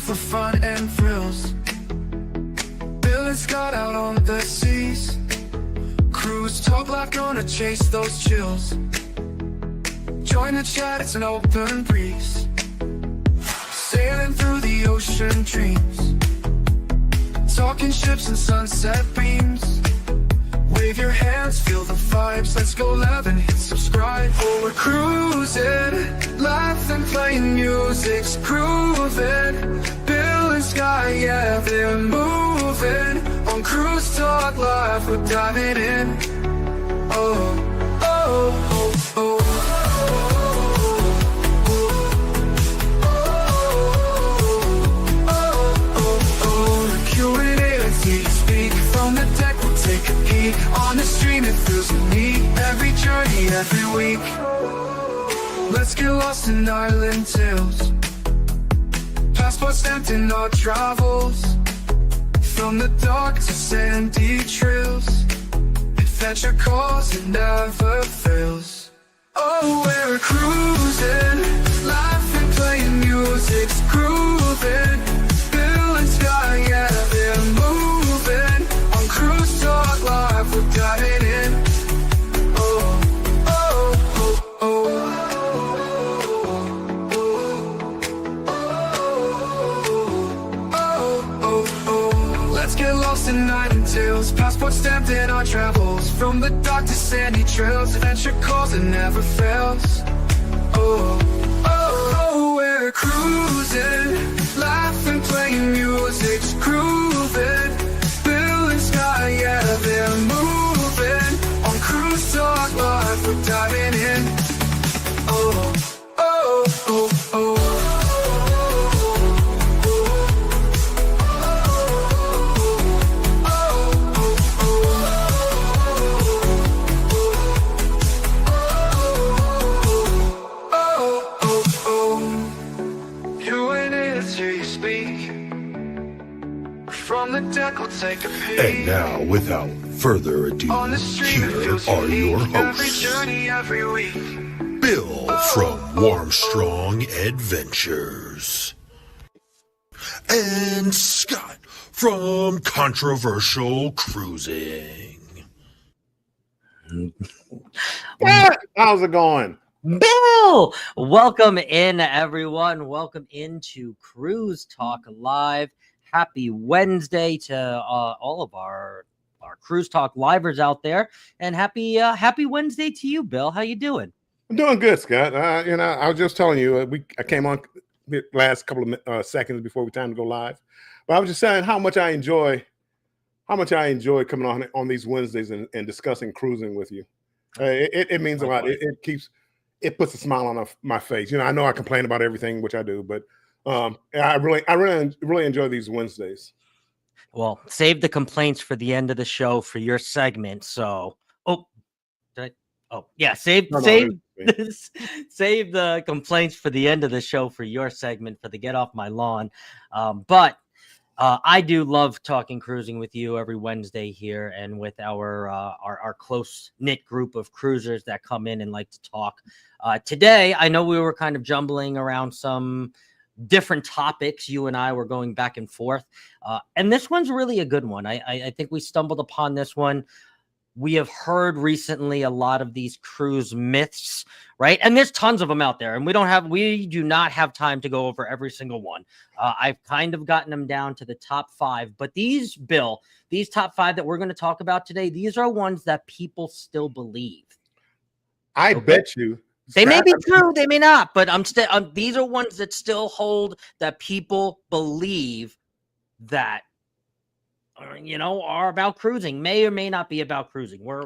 for fun and thrills. Bill and Scott out on the seas. Cruise talk like gonna chase those chills. Join the chat, it's an open breeze. Sailing through the ocean dreams. Talking ships and sunset beams. Wave your hands, feel the vibes. Let's go live and hit subscribe. Oh, we're cruising, laughing, playing music's grooving. Bill and Sky, yeah, they're moving. On Cruise Talk Live, we're diving in. Oh, oh, oh, oh. Take a peek on the stream, it feels unique. Every journey, every week. Let's get lost in island tales. Passports stamped in our travels. From the dark to sandy trails. Adventure calls, it never fails. Oh, we're cruising, laughing, playing music's grooving. Bill and Sky, yeah, they're moving. On Cruise Talk Live, we're diving in. Oh, oh, oh, oh. Let's get lost in island tales. Passports stamped in our travels. From the dark to sandy trails. Adventure calls, it never fails. Oh, oh, oh, we're cruising, laughing, playing music's grooving. Bill and Sky, yeah, they're moving. On Cruise Talk Live, we're diving in. Oh, oh, oh, oh. From the deck, we'll take a peek. And now, without further ado, On the stream, it here feels are your unique. Every hosts, journey, every week. Bill from Warmstrong Adventures and Scott from Controversial Cruising. How's it going? Bill, welcome in, everyone. Welcome into Cruise Talk Live. Happy Wednesday to all of our Cruise Talk livers out there, and happy Wednesday to you, Bill. How you doing? I'm doing good, Scott. I was just telling you, I came on the last couple of seconds before we time to go live, but I was just saying how much I enjoy coming on these Wednesdays and discussing cruising with you. It means a lot. It puts a smile on my face. I know I complain about everything, which I do, but I really enjoy these Wednesdays. Well, save the complaints for the end of the show for your segment. So, save the complaints for the end of the show for your segment for the Get Off My Lawn. But I do love talking cruising with you every Wednesday here, and with our close knit group of cruisers that come in and like to talk. Today, I know we were kind of jumbling around some different topics. You and I were going back and forth, and this one's really a good one. I think we stumbled upon this one. We have heard recently a lot of these cruise myths, right? And there's tons of them out there, and we do not have time to go over every single one. I've kind of gotten them down to the top 5, but these top 5 that we're going to talk about today, these are ones that people still believe. I bet you. They may be true, they may not, but these are ones that still hold, that people believe that are about cruising. May or may not be about cruising. We're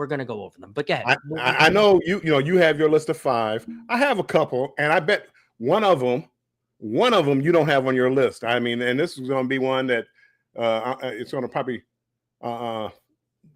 gonna go over them, but go ahead. I know you have your list of 5. I have a couple, and I bet one of them you don't have on your list. I mean, and this is going to be one that it's going to probably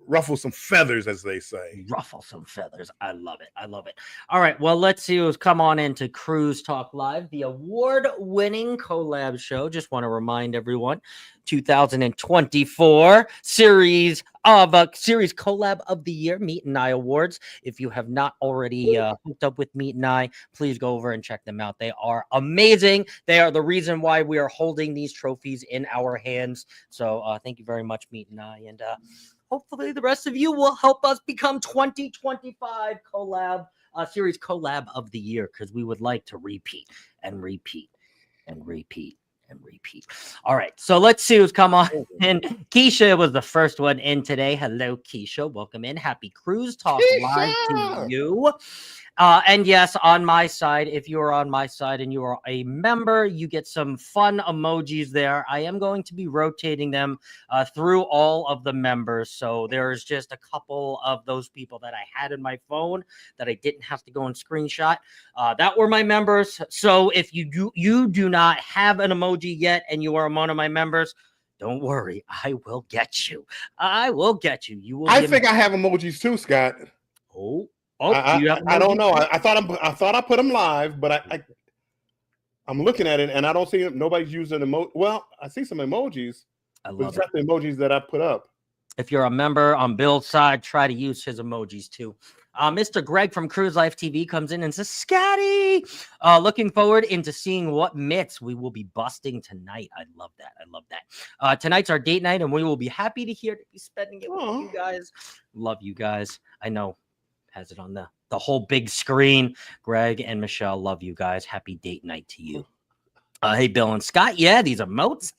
ruffle some feathers, as they say. Ruffle some feathers. I love it. I love it. All right. Well, let's see who's come on into Cruise Talk Live, the award-winning collab show. Just want to remind everyone, 2024 series collab of the year, Meet and I Awards. If you have not already hooked up with Meet and I, please go over and check them out. They are amazing. They are the reason why we are holding these trophies in our hands. So thank you very much, Meet and I. And hopefully the rest of you will help us become 2025 series collab of the year, because we would like to repeat and repeat and repeat and repeat. All right, so let's see who's come on. And Keisha was the first one in today. Hello, Keisha. Welcome in. Happy Cruise Talk Live to you. And yes, on my side, if you are on my side and you are a member, you get some fun emojis there. I am going to be rotating them through all of the members. So there's just a couple of those people that I had in my phone that I didn't have to go and screenshot. That were my members. So if you do not have an emoji yet and you are one of my members, don't worry. I will get you. I will get you. You will. I think I have emojis too, Scott. I don't know. I thought I put them live, but I'm looking at it and I don't see nobody's using emoji. Well, I see some emojis. I But love it's it. not the emojis that I put up. If you're a member on Bill's side, try to use his emojis too. Mr. Greg from Cruise Life TV comes in and says, Scotty, looking forward into seeing what myths we will be busting tonight. I love that. I love that. Tonight's our date night, and we will be happy to be spending it with you guys. Love you guys. I know. Has it on the whole big screen. Greg and Michelle, love you guys. Happy date night to you. Hey, Bill and Scott. Yeah, these emotes.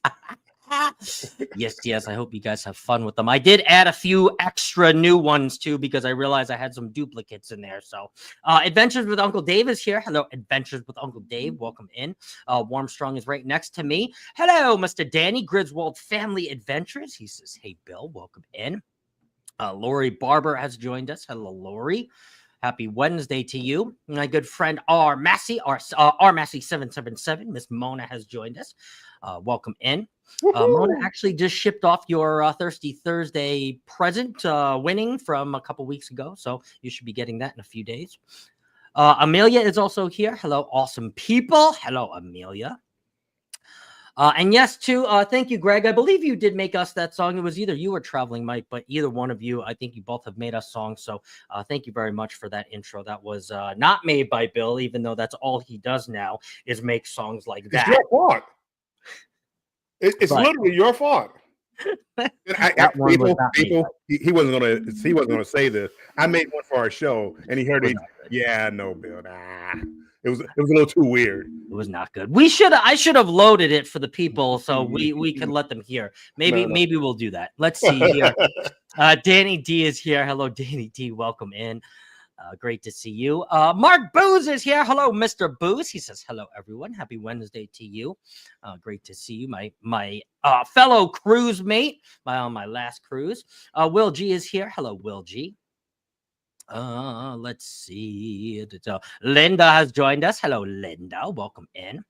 Yes. I hope you guys have fun with them. I did add a few extra new ones too, because I realized I had some duplicates in there. So Adventures with Uncle Dave is here. Hello, Adventures with Uncle Dave. Welcome in. Warmstrong is right next to me. Hello, Mr. Danny Griswold Family Adventures. He says, hey, Bill, welcome in. Lori Barber has joined us. Hello, Lori. Happy Wednesday to you. My good friend R. Massey, R. Massey 777. Miss Mona has joined us. Welcome in. Mona actually just shipped off your Thirsty Thursday present winning from a couple weeks ago. So you should be getting that in a few days. Amelia is also here. Hello, awesome people. Hello, Amelia. And yes, too, thank you, Greg. I believe you did make us that song. It was either you or Traveling Mike, but either one of you, I think you both have made us songs. So thank you very much for that intro. That was not made by Bill, even though that's all he does now is make songs like that. It's your fault. It's literally your fault. He wasn't gonna say this. I made one for our show, and he heard it. Yeah, no, Bill. Nah. It was a little too weird. It was not good. I should have loaded it for the people so we can let them hear. Maybe we'll do that. Let's see here. Danny D is here. Hello, Danny D. Welcome in. Great to see you. Mark Booze is here. Hello, Mr. Booze. He says, hello, everyone. Happy Wednesday to you. Great to see you. My fellow cruise mate on my last cruise. Will G is here. Hello, Will G. Let's see. Linda has joined us. Hello, Linda. Welcome in.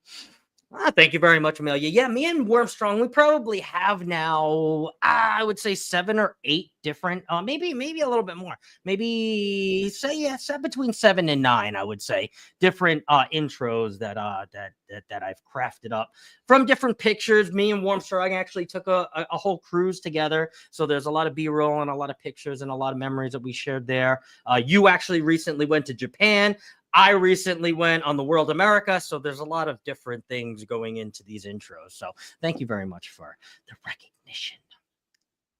Thank you very much, Amelia. Yeah, me and Wormstrong, we probably have now, I would say 7 or 8 different, maybe a little bit more. Maybe say between 7 and 9, I would say, different intros that I've crafted up from different pictures. Me and Wormstrong actually took a whole cruise together, so there's a lot of B-roll and a lot of pictures and a lot of memories that we shared there. You actually recently went to Japan. I recently went on the World America, so there's a lot of different things going into these intros. So thank you very much for the recognition.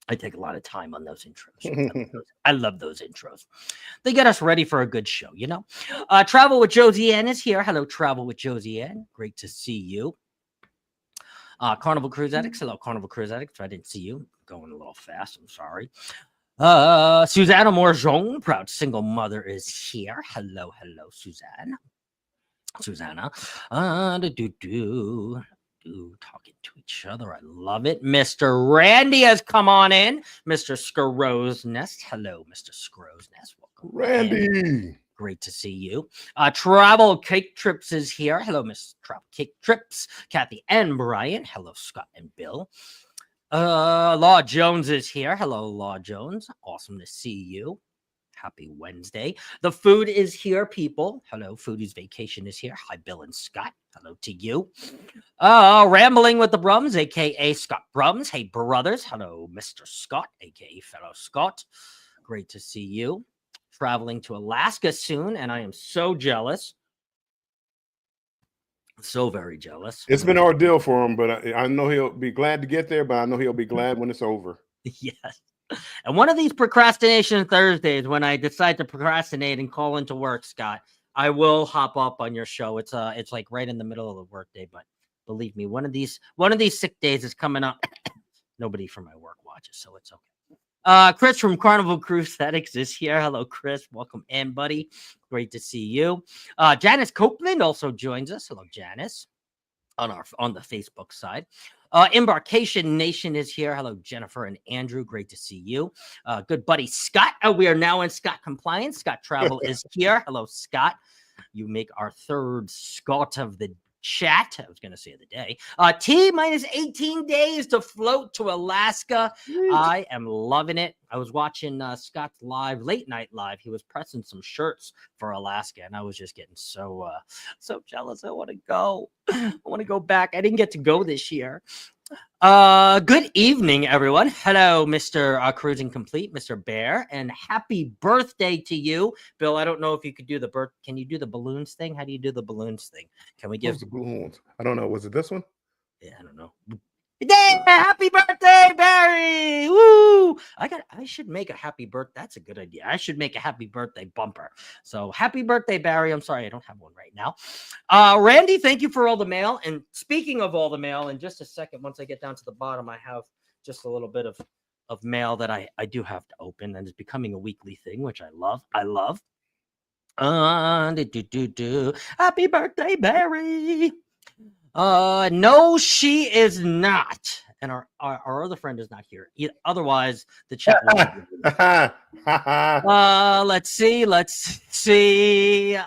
I take a lot of time on those intros. I love those intros. They get us ready for a good show, you know? Travel with Josie Ann is here. Hello, Travel with Josie Ann. Great to see you. Carnival Cruise Addicts. Hello, Carnival Cruise Addicts. I didn't see you. Going a little fast. I'm sorry. Susanna Morjon, proud single mother, is here. Hello, Susanna. Talking to each other. I love it. Mr. Randy has come on in. Mr. Scrow's Nest. Hello, Mr. Scrow's Nest. Welcome, Randy. in. Great to see you. Travel Cake Trips is here. Hello, Miss Travel Cake Trips. Kathy and Brian. Hello, Scott and Bill. Law Jones is here. Hello, Law Jones. Awesome to see you. Happy Wednesday. The food is here, people. Hello, Foodie's Vacation is here. Hi, Bill and Scott. Hello to you. Rambling with the Brums, aka Scott Brums. Hey, brothers. Hello, Mr. Scott, aka Fellow Scott. Great to see you. Traveling to Alaska soon, and I am so jealous. So very jealous. It's been an ordeal for him, but I know he'll be glad to get there, but I know he'll be glad when it's over. Yes. And one of these procrastination Thursdays, when I decide to procrastinate and call into work, Scott, I will hop up on your show. It's like right in the middle of the workday, but believe me, one of these sick days is coming up. Nobody from my work watches, so it's okay. Chris from Carnival Cruisetics is here. Hello, Chris. Welcome in, buddy. Great to see you. Janice Copeland also joins us. Hello, Janice. On the Facebook side. Embarkation Nation is here. Hello, Jennifer and Andrew. Great to see you. Good buddy Scott. We are now in Scott compliance. Scott Travel is here. Hello, Scott. You make our third Scott of the chat. I was going to say the day. T minus 18 days to float to Alaska. I am loving it. I was watching Scott's late night live. He was pressing some shirts for Alaska, and I was just getting so jealous. I want to go. I want to go back. I didn't get to go this year. Good evening, everyone. Hello, Mr. Cruising Complete, Mr. Bear, and happy birthday to you, Bill. I don't know if you could do Can you do the balloons thing? How do you do the balloons thing? Can we give the balloons? I don't know. Was it this one? Yeah, I don't know. Yeah, happy birthday, Barry! Woo! I should make a happy birthday. That's a good idea. I should make a happy birthday bumper. So happy birthday, Barry. I'm sorry I don't have one right now. Randy, thank you for all the mail. And speaking of all the mail, in just a second, once I get down to the bottom, I have just a little bit of mail that I do have to open, and it's becoming a weekly thing, which I love. Happy birthday, Barry. No, she is not. And our other friend is not here. Otherwise, the chat will let's see. If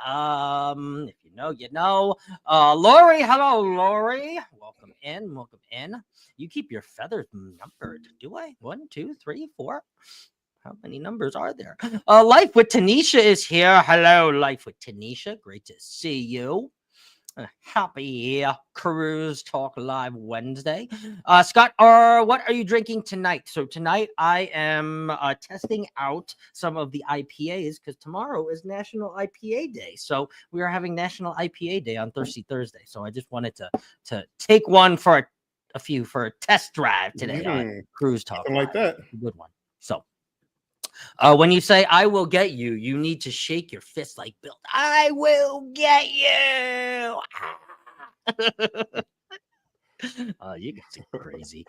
you know, you know. Lori, hello, Lori. Welcome in. You keep your feathers numbered. Do I? 1, 2, 3, 4. How many numbers are there? Life with Tanisha is here. Hello, Life with Tanisha. Great to see you. Happy Cruise Talk Live Wednesday. Scott, what are you drinking tonight? So tonight I am testing out some of the IPAs because tomorrow is National IPA Day. So we are having National IPA Day on Thirsty Thursday. So I just wanted to take one for a test drive today on Cruise Talk. Something like that. Good one. So when you say I will get you, you need to shake your fist like Bill. I will get you. You guys are crazy.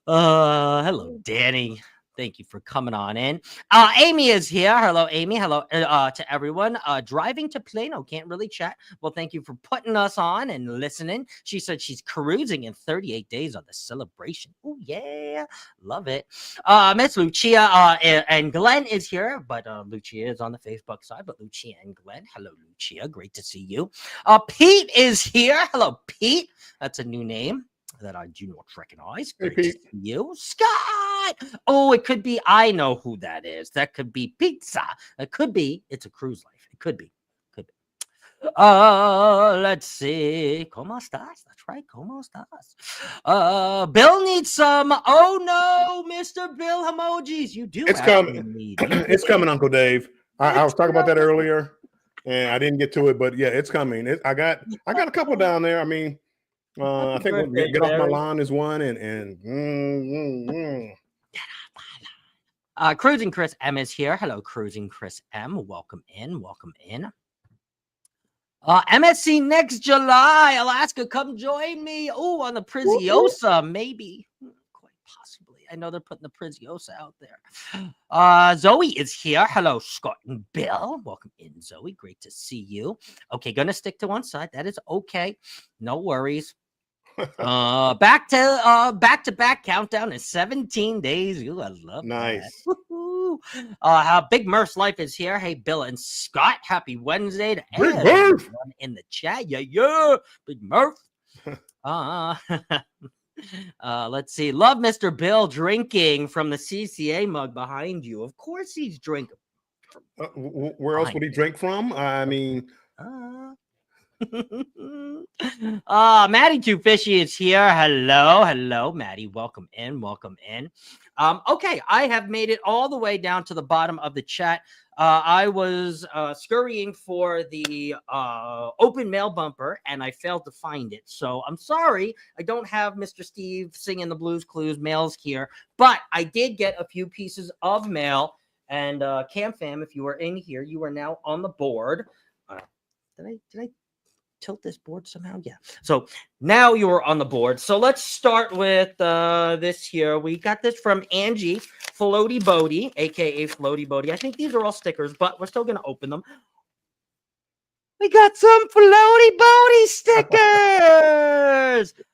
Hello, Danny. Thank you for coming on in. Amy is here. Hello, Amy. Hello to everyone. Driving to Plano. Can't really chat. Well, thank you for putting us on and listening. She said she's cruising in 38 days on the celebration. Oh, yeah. Love it. Miss Lucia and Glenn is here, but Lucia is on the Facebook side. But Lucia and Glenn. Hello, Lucia. Great to see you. Pete is here. Hello, Pete. That's a new name that I do not recognize. Great to see you. Scott! Oh, it could be. I know who that is. That could be Pizza. It could be. It's a cruise life. It could be. Let's see. ¿Cómo estás? That's right. ¿Cómo estás? Bill needs some. Oh no, Mr. Bill emojis. You do. It's coming. It's coming, Uncle Dave. I was talking about that earlier, and I didn't get to it, but yeah, it's coming. I got a couple down there. I mean, I think we'll Get Off My Lawn is one, and Cruising Chris M is here. Hello, Cruising Chris M. Welcome in. MSC next July, Alaska. Come join me. Oh, on the Priziosa, maybe, quite possibly. I know they're putting the Priziosa out there. Zoe is here. Hello, Scott and Bill. Welcome in, Zoe. Great to see you. Okay, gonna stick to one side. That is okay. No worries. Back to back countdown in 17 days. Ooh, I love nice. That. Big Murph's Life is here. Hey, Bill and Scott, happy Wednesday to Big everyone in the chat. Yeah, Big Murph. Let's see. Love Mr. Bill drinking from the CCA mug behind you. Of course he's drinking. Where else would he drink from? I mean, Maddie Too Fishy is here. Hello, Maddie. Welcome in. Okay, I have made it all the way down to the bottom of the chat. I was scurrying for the open mail bumper and I failed to find it. So I'm sorry. I don't have Mr. Steve singing the Blues Clues mails here, but I did get a few pieces of mail. And Cam Fam, if you are in here, you are now on the board. Did I tilt this board somehow? Yeah. So now you are on the board. So let's start with this here. We got this from Angie Floaty Bodie, aka Floaty Bodie. I think these are all stickers, but we're still gonna open them. We got some Floaty Bodie stickers.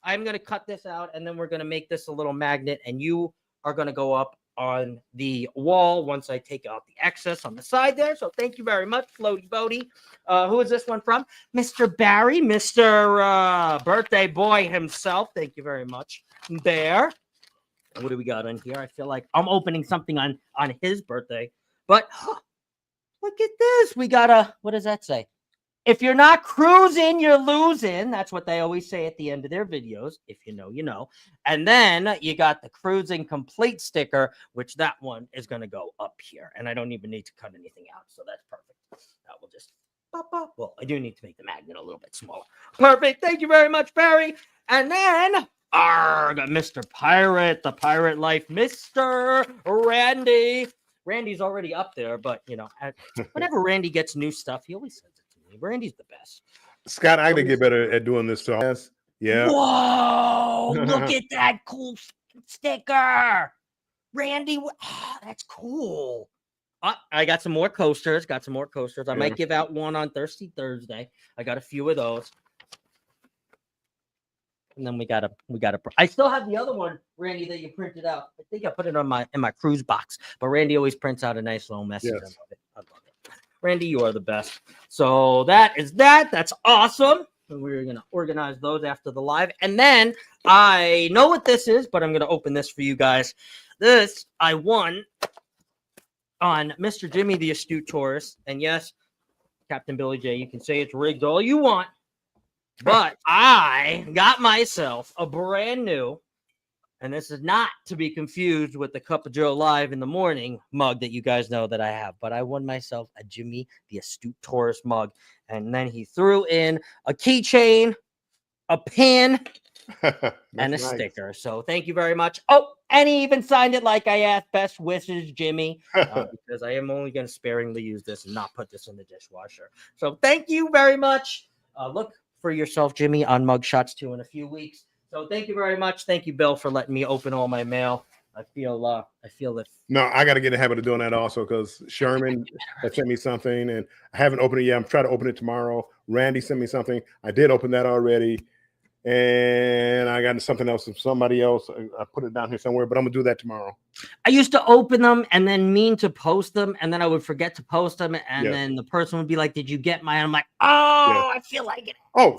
I'm gonna cut this out and then we're gonna make this a little magnet, and you are gonna go up on the wall once I take out the excess on the side there. So thank you very much, Floaty Bodie. Who is this one from? Mr. Barry, Mr. Birthday Boy himself. Thank you very much, Bear. What do we got on here? I feel like I'm opening something on his birthday. But look at this. We got a, what does that say? If you're not cruising, you're losing. That's what they always say at the end of their videos. If you know, you know. And then you got the Cruising Complete sticker, which that one is going to go up here. And I don't even need to cut anything out. So that's perfect. That will just pop up. Well, I do need to make the magnet a little bit smaller. Perfect. Thank you very much, Barry. And then, got Mr. Pirate, the Pirate Life, Mr. Randy. Randy's already up there, but, you know, whenever Randy gets new stuff, he always sends it. Randy's the best. Scott, I gotta get better at doing this. So yeah. Whoa! Look at that cool sticker, Randy. Oh, that's cool. I got some more coasters. I might give out one on Thirsty Thursday. I got a few of those. And then we got a. I still have the other one, Randy, that you printed out. I think I put it on in my cruise box. But Randy always prints out a nice little message. Yes. I love it. Randy, you are the best. So that is that. That's awesome. And we're going to organize those after the live. And then I know what this is, but I'm going to open this for you guys. This I won on Mr. Jimmy the Astute Tourist. And yes, Captain Billy J, you can say it's rigged all you want. But I got myself a brand new, and this is not to be confused with the Cup of Joe Live in the morning mug that you guys know that I have. But I won myself a Jimmy the Astute Tourist mug. And then he threw in a keychain, a pin, and a sticker. So thank you very much. Oh, and he even signed it like I asked. Best wishes, Jimmy. Because I am only going to sparingly use this and not put this in the dishwasher. So thank you very much. Look for yourself, Jimmy, on Mugshots 2 in a few weeks. So thank you very much. Thank you, Bill, for letting me open all my mail. I feel that. No, I got to get in the habit of doing that also, because Sherman had sent me something and I haven't opened it yet. I'm trying to open it tomorrow. Randy sent me something. I did open that already. And I got something else from somebody else. I put it down here somewhere, but I'm going to do that tomorrow. I used to open them and then mean to post them, and then I would forget to post them. And then the person would be like, "Did you get mine?" I'm like, "Oh, I feel like it." Oh,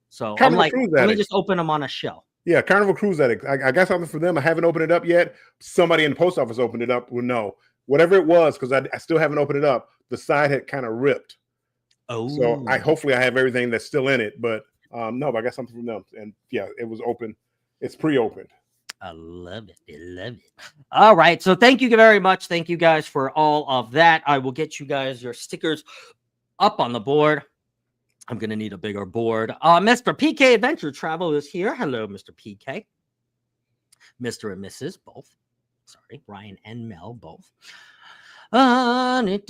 so Carnival I'm like, Cruise let me Addict. just open them on a show. Yeah, Carnival Cruise Addict. I got something for them. I haven't opened it up yet. Somebody in the post office opened it up. Well, no, whatever it was, because I still haven't opened it up. The side had kind of ripped. Oh, So hopefully I have everything that's still in it. But no, but I got something from them. And yeah, it was open. It's pre-opened. I love it. I love it. All right. So thank you very much. Thank you guys for all of that. I will get you guys your stickers up on the board. I'm going to need a bigger board. Mr. PK Adventure Travel is here. Hello, Mr. PK. Mr. and Mrs. both. Sorry, Ryan and Mel both. BFE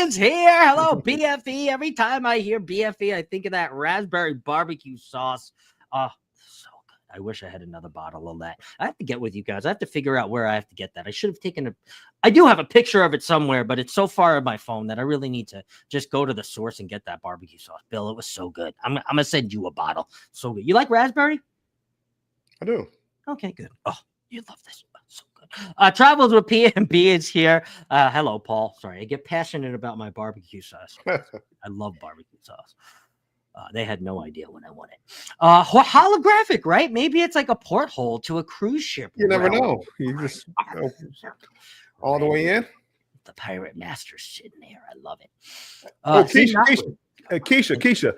is here. Hello, BFE. Every time I hear BFE, I think of that raspberry barbecue sauce. So good. I wish I had another bottle of that. I have to get with you guys. I have to figure out where I have to get that. I should have taken I do have a picture of it somewhere, but it's so far on my phone that I really need to just go to the source and get that barbecue sauce. Bill, it was so good. I'm going to send you a bottle. So good. You like raspberry? I do. Okay, good. Oh, you love this. So good. Travels with P&B is here. Hello, Paul. Sorry, I get passionate about my barbecue sauce. I love barbecue sauce. They had no idea when I won it. Holographic, right? Maybe it's like a porthole to a cruise ship. You never realm. know. You just go all the way in. The pirate master sitting there. I love it. Keisha, Keisha,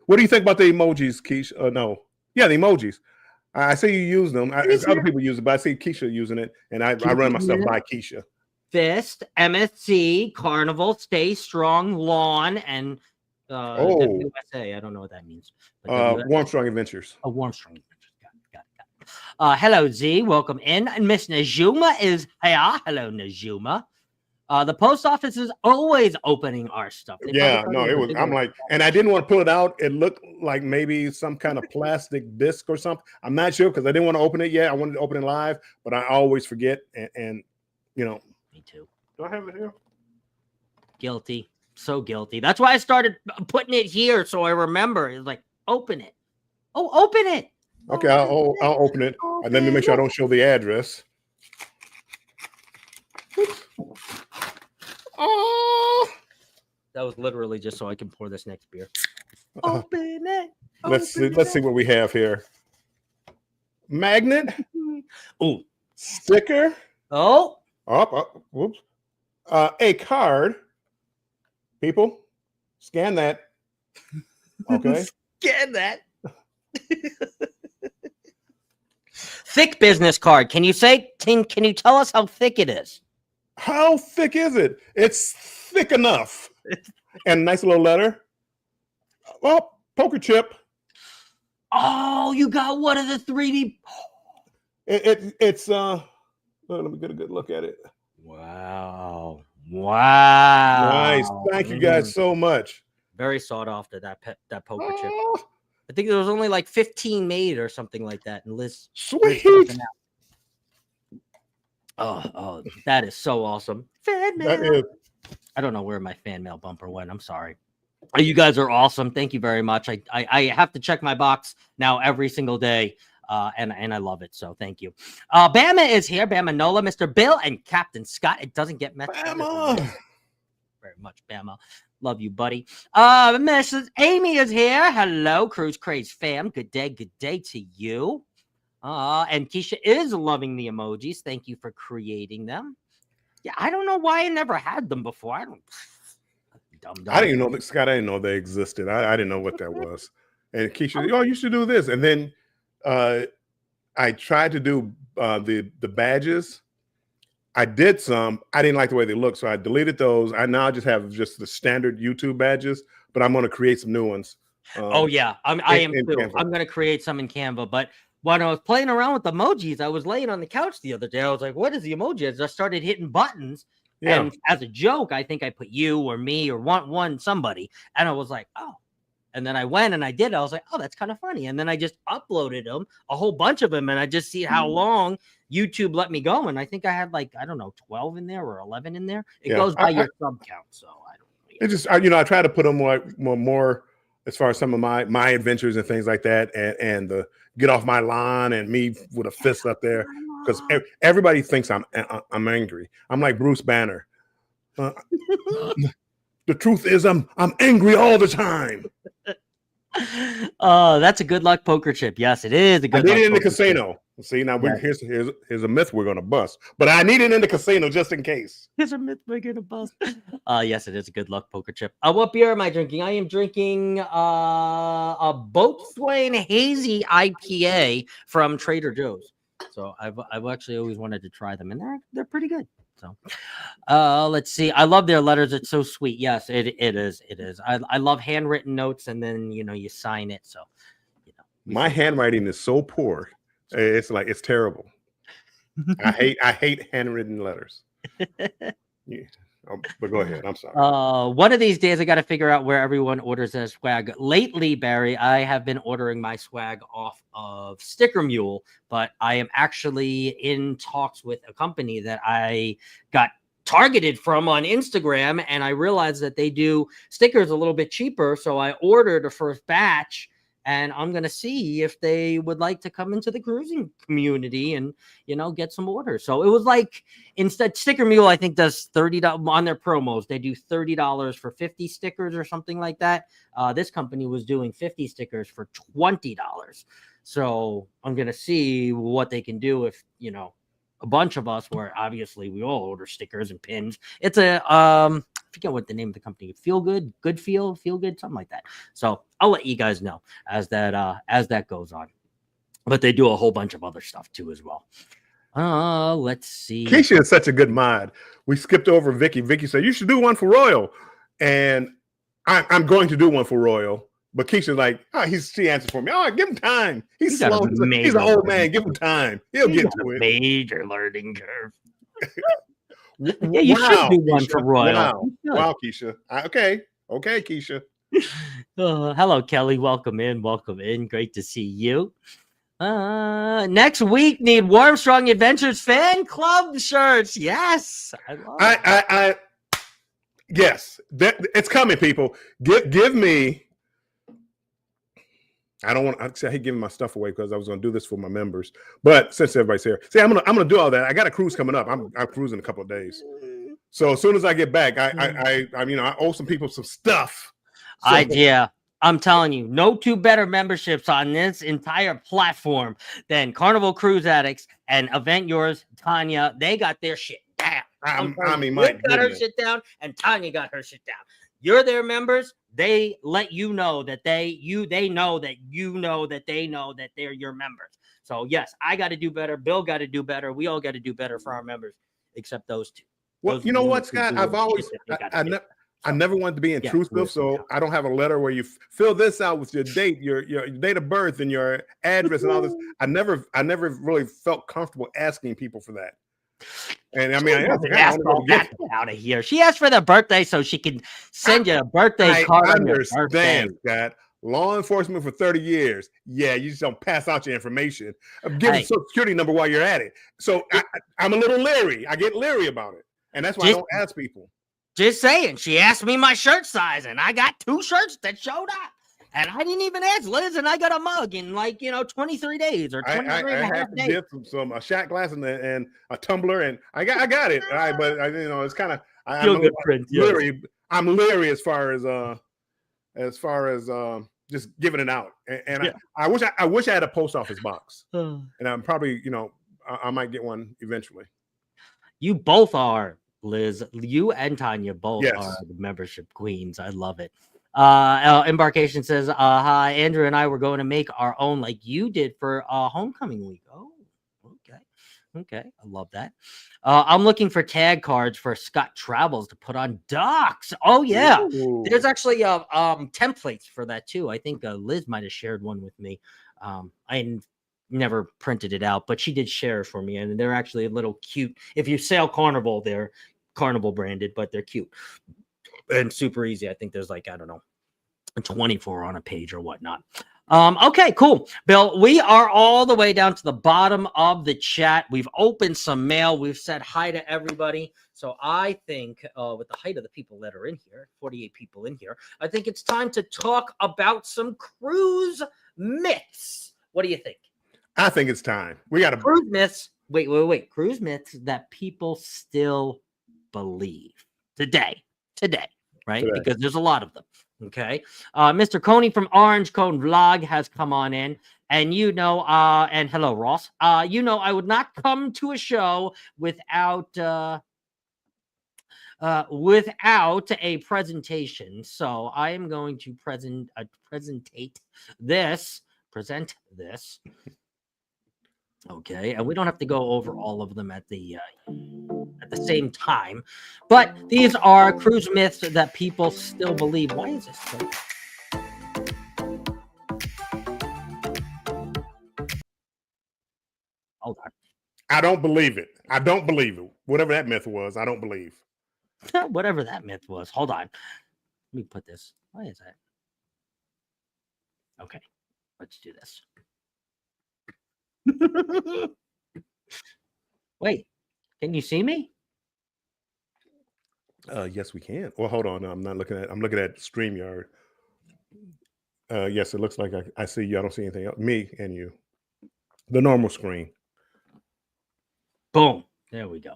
what do you think about the emojis, Keisha? No, yeah, the emojis. I see you use them. Other people use it, but I see Keisha using it, and I run my stuff by Keisha. Fist, MSC, Carnival, Stay Strong, Lawn, and WSA. I don't know what that means. Warmstrong Adventures. Warmstrong Adventures. Got it. Hello, Z. Welcome in. And Miss Najuma is here. Hello, Najuma. The post office is always opening our stuff. Yeah, no, it was. I'm like, and I didn't want to pull it out. It looked like maybe some kind of plastic disc or something. I'm not sure because I didn't want to open it yet. I wanted to open it live, but I always forget. And you know, me too. Do I have it here? Guilty. So guilty. That's why I started putting it here so I remember. It's like, open it. Oh, open it. Okay, I'll open it. And let me make sure I don't show the address. Oh, that was literally just so I can pour this next beer. Open it. Let's see what we have here. Magnet. Oh, sticker. Oh. Whoops. A card. People, scan that. Okay. Scan that. Thick business card. Can you tell us how thick it is? How thick is it? It's thick enough. And nice little letter. Well, poker chip. Oh, you got one of the 3D. It's let me get a good look at it. Wow. Nice. Thank you guys so much. Very sought after that poker chip. I think there was only like 15 made or something like that. And Liz. Sweet. Oh, that is so awesome. Fan mail. I don't know where my fan mail bumper went. I'm sorry. You guys are awesome. Thank you very much. I have to check my box now every single day. And I love it. So thank you. Bama is here. Bama Nola, Mr. Bill, and Captain Scott. It doesn't get messed Bama. Very much, Bama. Love you, buddy. Mrs. Amy is here. Hello, Cruise Craze fam. Good day to you. And Keisha is loving the emojis. Thank you for creating them. Yeah, I don't know why I never had them before. I didn't even know, Scott. I didn't know they existed. I didn't know what that was. And Keisha, you should do this. And then I tried to do the badges. I did some. I didn't like the way they look, so I deleted those. I now just have just the standard YouTube badges, but I'm going to create some new ones. I am too. Canva. I'm going to create some in Canva. But when I was playing around with emojis, I was laying on the couch the other day. I was like, "What is the emoji?" As I started hitting buttons, and as a joke, I think I put you or me or one somebody, and I was like, "Oh." And then I went and I did it. I was like, oh, that's kind of funny. And then I just uploaded them, a whole bunch of them. And I just see how long YouTube let me go. And I think I had 12 in there or 11 in there. It goes by your sub count. So I don't know. It just, I try to put them more as far as some of my adventures and things like that. And the get off my lawn and me with a fist up there. Because everybody thinks I'm angry. I'm like Bruce Banner. The truth is I'm angry all the time. That's a good luck poker chip. Yes, it is a good luck. I need it in the casino. See, now here's a myth we're going to bust. But I need it in the casino just in case. Here's a myth we're going to bust. Yes, it is a good luck poker chip. What beer am I drinking? I am drinking a Boatswain Hazy IPA from Trader Joe's. So I've actually always wanted to try them, and they're pretty good. So let's see. I love their letters. It's so sweet. Yes, it is. I love handwritten notes, and then you sign it. So my handwriting is so poor. It's terrible. I hate handwritten letters. Yeah. But go ahead. I'm sorry. One of these days I got to figure out where everyone orders their swag. Lately, Barry, I have been ordering my swag off of Sticker Mule, but I am actually in talks with a company that I got targeted from on Instagram, and I realized that they do stickers a little bit cheaper. So I ordered a first batch, and I'm gonna see if they would like to come into the cruising community and get some orders. So it was like, instead, Sticker Mule I think does $30 on their promos. They do $30 for 50 stickers or something like that. This company was doing 50 stickers for $20. So I'm gonna see what they can do if a bunch of us, where obviously we all order stickers and pins. It's a I forget what the name of the company. Feel Good, Feel Good, something like that. So I'll let you guys know as that goes on. But they do a whole bunch of other stuff too as well. Let's see. Keisha is such a good mod. We skipped over Vicky. Vicky said you should do one for Royal, and I'm going to do one for Royal. But Keisha's like, she answered for me. Oh, give him time. He's slow. He's an old man. Give him time. He'll get to it. Major learning curve. Yeah, you should do one for Royal. Wow, Keisha. Okay, Keisha. Hello, Kelly. Welcome in. Great to see you. Next week, need Warmstrong Adventures fan club shirts. Yes, I love it. Yes, it's coming, people. Give me. I don't want to say I hate giving my stuff away because I was going to do this for my members, but since everybody's here, I'm gonna do all that. I got a cruise coming up. I'm cruising in a couple of days, so as soon as I get back, I owe some people some stuff. So, yeah, I'm telling you, no two better memberships on this entire platform than Carnival Cruise Addicts and Event Yours, Tanya. They got their shit down. Mike got her shit down, and Tanya got her shit down. You're their members. They let you know that they know that they know that they're your members. So yes, I got to do better. Bill got to do better. We all got to do better for our members, except those two. Well, you know what, Scott? I never wanted to be intrusive, so I don't have a letter where you fill this out with your date, your date of birth, and your address and all this. I never really felt comfortable asking people for that. And I mean, get out of here. She asked for the birthday so she can send you a birthday card. I understand, Scott. Law enforcement for 30 years. Yeah, you just don't pass out your information. Give a social security number while you're at it. So I'm a little leery. I get leery about it, and that's why I don't ask people. Just saying. She asked me my shirt size, and I got 2 shirts that showed up. And I didn't even ask Liz, and I got a mug in 23 days or 23 I and a half have to days. get a shot glass and a tumbler, and I got it. But it's kind of leery. I'm leery as far as just giving it out. And I wish I had a post office box, and I'm probably I might get one eventually. You both are, Liz. You and Tanya both are the membership queens. I love it. Embarkation says, hi, Andrew and I were going to make our own like you did for homecoming week. Oh, okay. I love that. I'm looking for tag cards for Scott Travels to put on docks. Oh yeah. Ooh. There's actually templates for that too. I think Liz might have shared one with me. I never printed it out, but she did share for me, and they're actually a little cute. If you sail Carnival, they're Carnival branded, but they're cute and super easy. I think there's 24 on a page or whatnot. Okay, cool. Bill, we are all the way down to the bottom of the chat. We've opened some mail. We've said hi to everybody. So I think with the height of the people that are in here, 48 people in here, I think it's time to talk about some cruise myths. What do you think? I think it's time. We got to cruise myths. Wait. Cruise myths that people still believe today. Right? Today. Because there's a lot of them. Okay. Mr. Coney from Orange Cone Vlog has come on in. And and hello, Ross. I would not come to a show without a presentation. So I am going to present this. Okay, and we don't have to go over all of them at the same time, but these are cruise myths that people still believe. Why is this so? Hold on. I don't believe it. Whatever that myth was, I don't believe. Whatever that myth was. Hold on. Let me put this. Why is that? Okay, let's do this. Wait, can you see me? Yes, we can. Well, hold on. I'm looking at StreamYard. Yes, it looks like I see you. I don't see anything else. Me and you. The normal screen. Boom. There we go.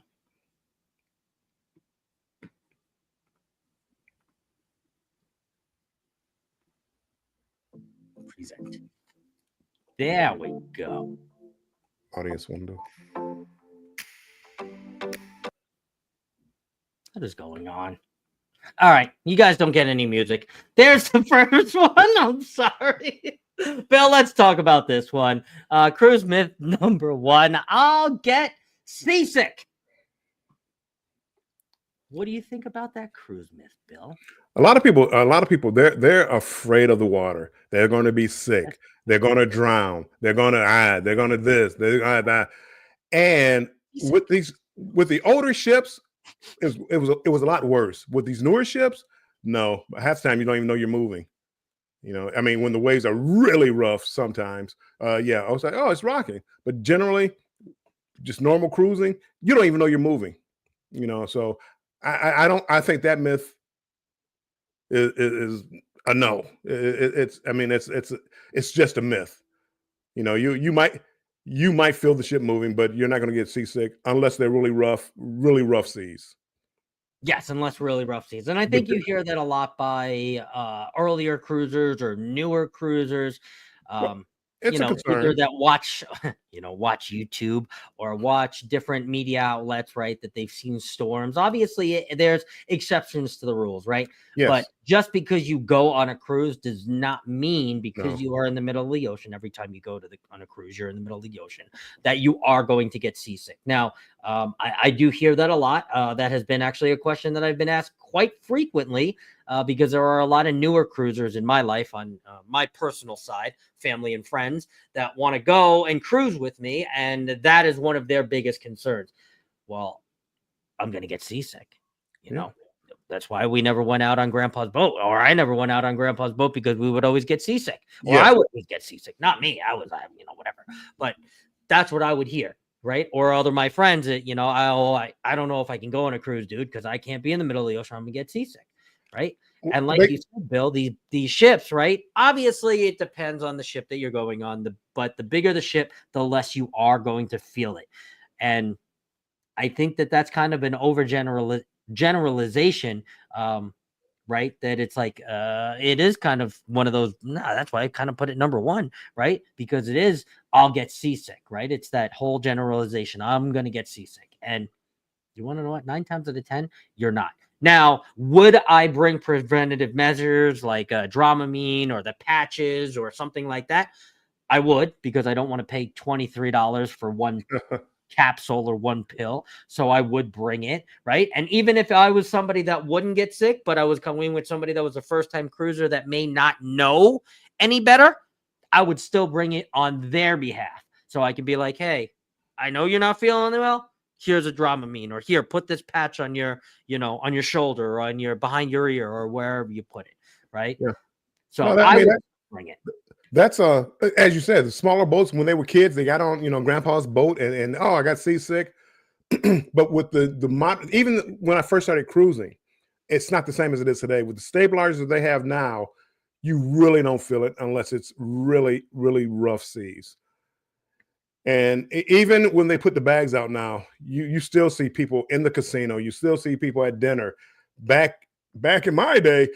Present. There we go. Audience window. What is going on? All right, you guys don't get any music. There's the first one. I'm sorry. Bill, let's talk about this one. Cruise myth number 1. I'll get seasick. What do you think about that cruise myth, Bill? A lot of people, they're afraid of the water. They're going to be sick. They're going to drown. They're going to they're going to this. They're going to that. And with the older ships, it was a lot worse. With these newer ships, no, half the time you don't even know you're moving. You know, I mean, when the waves are really rough, sometimes, yeah, I was like, oh, it's rocking. But generally, just normal cruising, you don't even know you're moving. You know, so I think that myth is a no. It's just a myth. You know, you might feel the ship moving, but you're not going to get seasick unless they're really rough seas. Yes, unless really rough seas. And I think you hear that a lot by earlier cruisers or newer cruisers. It's a concern. Either that watch, watch YouTube or watch different media outlets, right? That they've seen storms. Obviously, there's exceptions to the rules, right? Yes. But just because you go on a cruise does not mean because you are in the middle of the ocean. Every time you go on a cruise, you're in the middle of the ocean, that you are going to get seasick. Now, I do hear that a lot. That has been actually a question that I've been asked quite frequently because there are a lot of newer cruisers in my life on my personal side, family and friends that want to go and cruise with me. And that is one of their biggest concerns. Well, I'm going to get seasick. You know, that's why we never went out on Grandpa's boat, or I never went out on Grandpa's boat because we would always get seasick. Or I would always get seasick. Not me. I was, whatever. But that's what I would hear. Right. Or other my friends that, I don't know if I can go on a cruise, dude, because I can't be in the middle of the ocean. I'm gonna get seasick. Right. And like you said, Bill, these ships, right? Obviously, it depends on the ship that you're going on. But the bigger the ship, the less you are going to feel it. And I think that's kind of an generalization. Right, that it's like it is kind of one of those. That's why I kind of put it number 1, right? Because it is, I'll get seasick, right? It's that whole generalization. I'm gonna get seasick, and you want to know what? 9 times out of 10, you're not. Now, would I bring preventative measures like Dramamine or the patches or something like that? I would, because I don't want to pay $23 for one capsule or one pill. So I would bring it, right? And even if I was somebody that wouldn't get sick, but I was coming with somebody that was a first-time cruiser that may not know any better, I would still bring it on their behalf. So I can be like, hey, I know you're not feeling well. Here's a Dramamine, or here, put this patch on your, on your shoulder or on your behind your ear or wherever you put it, right? Yeah. So I would bring it. That's as you said, the smaller boats, when they were kids, they got on, Grandpa's boat and I got seasick. But with the even when I first started cruising, it's not the same as it is today. With the stabilizers they have now, you really don't feel it unless it's really, really rough seas. And even when they put the bags out now, you still see people in the casino, you still see people at dinner. Back in my day,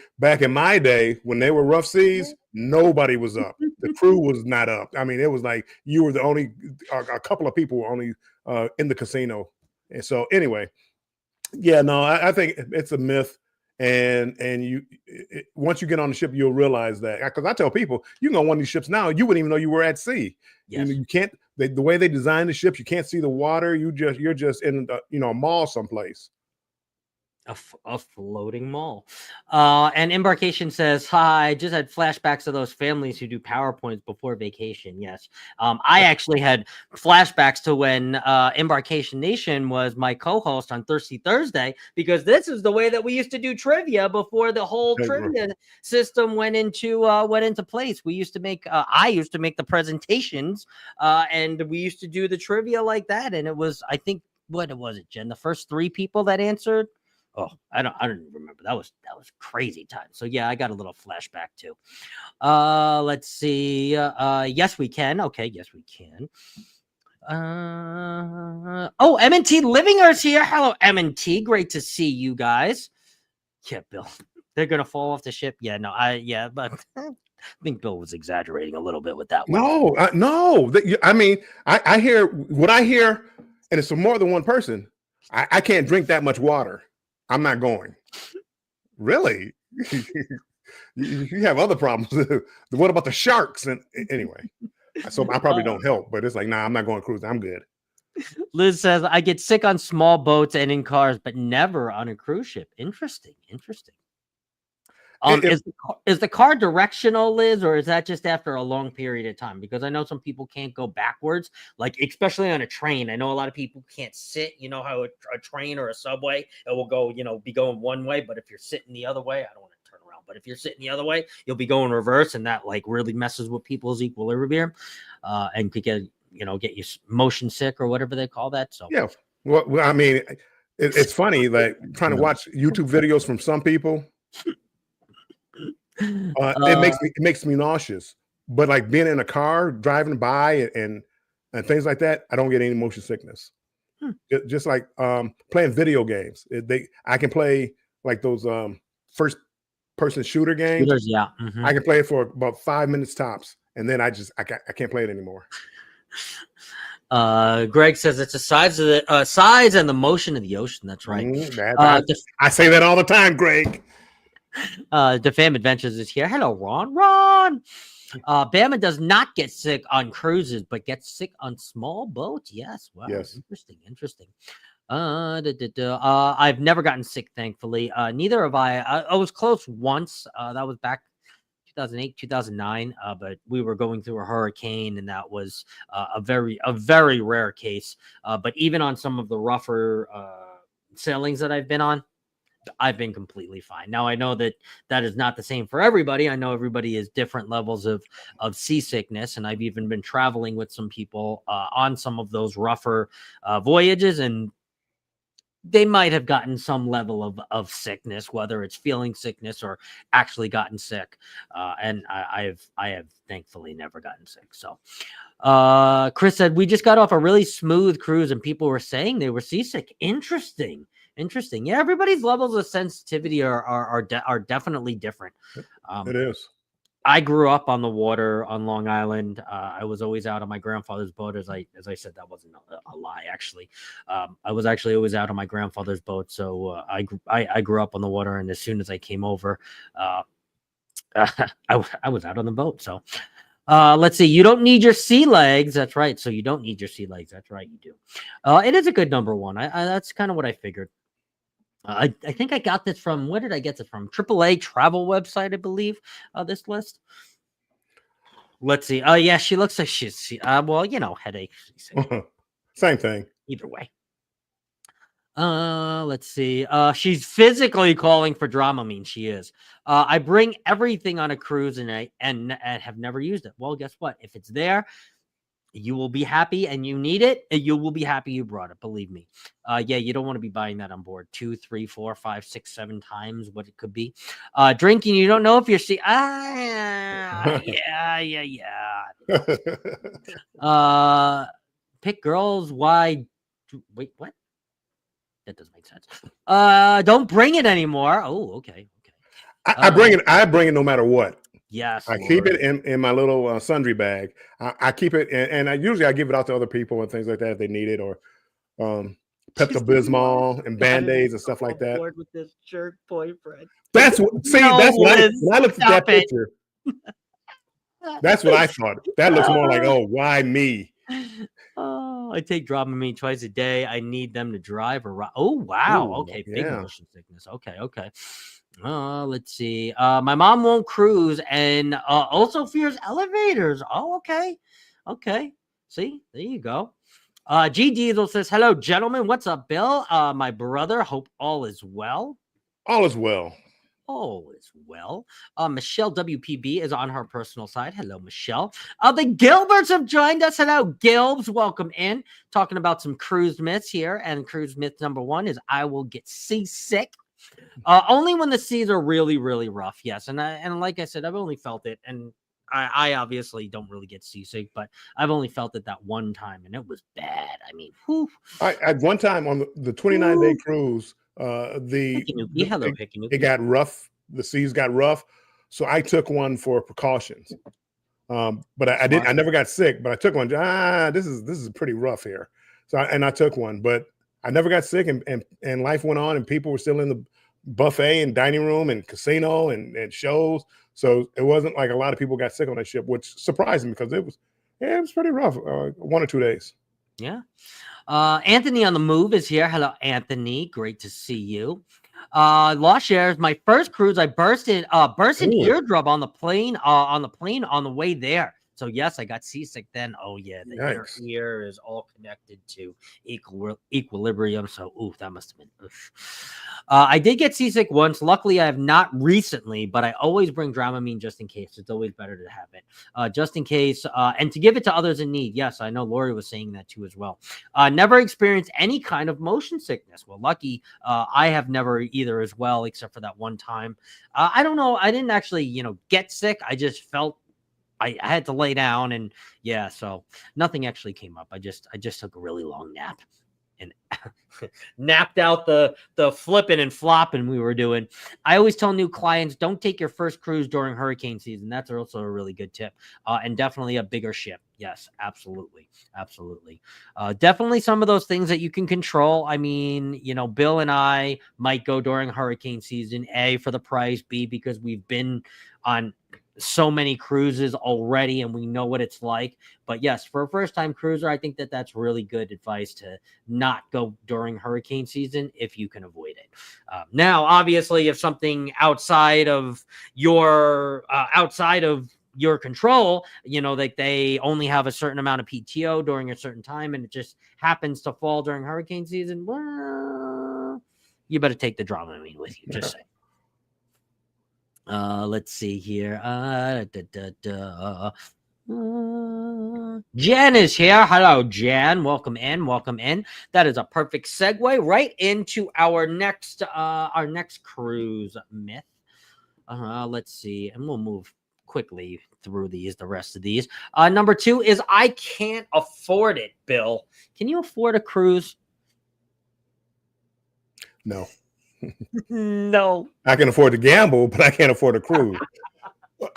when they were rough seas, nobody was up. The crew was not up. I mean, it was like you were the only, a couple of people were only in the casino. And so anyway, I think it's a myth. And once you get on the ship, you'll realize that, because I tell people, you can go on one of these ships now, you wouldn't even know you were at sea. Yes. You can't, the way they design the ships, you can't see the water. You're just in a mall someplace. A floating mall. And Embarkation says, hi, I just had flashbacks of those families who do PowerPoints before vacation. Yes. I actually had flashbacks to when Embarkation Nation was my co-host on Thirsty Thursday, because this is the way that we used to do trivia before the whole trivia system went into place. We used to make, I used to make the presentations and we used to do the trivia like that. And it was, I think, what was it, Jen? The first 3 people that answered Oh, I don't even remember. That was crazy time. So yeah, I got a little flashback too. Let's see. Yes, we can. Okay, yes, we can. Oh, M&T Livingers here. Hello, M&T. Great to see you guys. Yeah, Bill. They're gonna fall off the ship. Yeah, no, but I think Bill was exaggerating a little bit with that one. No. I mean, I hear what I hear, and it's from more than one person. I can't drink that much water. I'm not going. Really? You have other problems. What about the sharks? And anyway, so I probably don't help, but it's like, nah, I'm not going cruising. I'm good. Liz says, I get sick on small boats and in cars, but never on a cruise ship. Interesting. Is the car directional, Liz, or is that just after a long period of time? Because I know some people can't go backwards, like especially on a train. I know a lot of people can't sit. You know how a train or a subway, it will go, be going one way, but if you're sitting the other way, I don't want to turn around, but if you're sitting the other way, you'll be going reverse, and that like really messes with people's equilibrium, and could get you motion sick or whatever they call that. So yeah, well I mean, it's funny, like trying to watch YouTube videos from some people. It makes me nauseous, but like being in a car driving by and things like that, I don't get any motion sickness. Just like playing video games, I can play like those first person shooter games. Shooters, yeah. I can play it for about 5 minutes tops, and then I can't play it anymore. Greg says it's the size and the motion of the ocean. That's right. I say that all the time, Greg. Defam Adventures is here. Hello, Ron. Bama does not get sick on cruises, but gets sick on small boats. Yes. Wow. Yes. Interesting. I've never gotten sick, thankfully. Neither have I. I was close once. That was back 2008, 2009. But we were going through a hurricane, and that was a very rare case. But even on some of the rougher sailings that I've been on, I've been completely fine. Now, I know that is not the same for everybody. I know everybody has different levels of seasickness, and I've even been traveling with some people on some of those rougher voyages, and they might have gotten some level of sickness, whether it's feeling sickness or actually gotten sick. And I have thankfully never gotten sick. So Chris said, we just got off a really smooth cruise and people were saying they were seasick. Interesting. Yeah, everybody's levels of sensitivity are definitely different. It is. I grew up on the water on Long Island. I was always out on my grandfather's boat. As I said, that wasn't a lie. Actually, I was actually always out on my grandfather's boat. So I grew up on the water, and as soon as I came over, I was out on the boat. So let's see. You don't need your sea legs. That's right. So you don't need your sea legs. That's right. You do. It is a good number one. That's kind of what I figured. I think I got this from, where did I get this from? AAA travel website, I believe, this list. Let's see. Oh, yeah, she looks like she's, headache. Same thing. Either way. Let's see. She's physically calling for Dramamine. She is. I bring everything on a cruise and have never used it. Well, guess what? If it's there, you will be happy and you need it. And you will be happy you brought it. Believe me. Yeah, you don't want to be buying that on board 2, 3, 4, 5, 6, 7 times what it could be. Drinking, you don't know if you're yeah. Pick girls. Why? Wait, what? That doesn't make sense. Don't bring it anymore. Oh, okay. I bring it no matter what. Yes, I keep it in my little sundry bag. I keep it, and I give it out to other people and things like that if they need it, or Pepto-Bismol and Band-Aids and stuff like that. With this jerk boyfriend. That's what. See, that's what when I looked at that picture. That's what I thought. That looks more like, oh, why me? Oh, I take Dramamine twice a day. I need them to drive or ride. Oh, wow. Ooh, okay, big motion sickness. Okay. Let's see. My mom won't cruise and also fears elevators. Oh, okay. See, there you go. G Diesel says, hello, gentlemen. What's up, Bill? My brother. Hope all is well. All is well. All is well. Michelle WPB is on her personal side. Hello, Michelle. The Gilberts have joined us. Hello, Gilbs. Welcome in. Talking about some cruise myths here. And cruise myth number 1 is I will get seasick. Only when the seas are really, really rough. Yes, and like I said, I've only felt it, and I obviously don't really get seasick, but I've only felt it that one time, and it was bad. I mean, whew. I at one time on the 29-day cruise, Hickanuki, hello, Hickanuki. it got rough. The seas got rough, so I took one for precautions. But I didn't. I never got sick, but I took one. This is pretty rough here. So I took one, but I never got sick, and life went on, and people were still in the buffet and dining room and casino and shows. So it wasn't like a lot of people got sick on that ship, which surprised me because it was pretty rough. 1 or 2 days. Yeah. Anthony on the move is here. Hello, Anthony. Great to see you. Lost shares. My first cruise, I burst an eardrum on the plane on the way there. So yes, I got seasick then. Oh yeah, the inner ear is all connected to equilibrium. So that must have been. I did get seasick once. Luckily, I have not recently, but I always bring Dramamine just in case. It's always better to have it, just in case, and to give it to others in need. Yes, I know Lori was saying that too as well. Never experienced any kind of motion sickness. Well, lucky, I have never either as well, except for that one time. I don't know. I didn't actually, get sick. I just felt. I had to lay down, and yeah, so nothing actually came up. I just took a really long nap and napped out the flipping and flopping we were doing. I always tell new clients, don't take your first cruise during hurricane season. That's also a really good tip. And definitely a bigger ship. Yes, absolutely. Absolutely. Definitely some of those things that you can control. I mean, Bill and I might go during hurricane season, A, for the price, B, because we've been on so many cruises already and we know what it's like. But yes, for a first-time cruiser, I think that's really good advice to not go during hurricane season if you can avoid it. Now, obviously, if something outside of your control, like they only have a certain amount of PTO during a certain time and it just happens to fall during hurricane season, well, you better take the Dramamine with you. Just saying. Let's see here. Jan is here. Hello, Jan. Welcome in. That is a perfect segue right into our next cruise myth. Let's see, and we'll move quickly through the rest of these. Number 2 is I can't afford it. Bill, can you afford a cruise? No. No, I can afford to gamble, but I can't afford a cruise.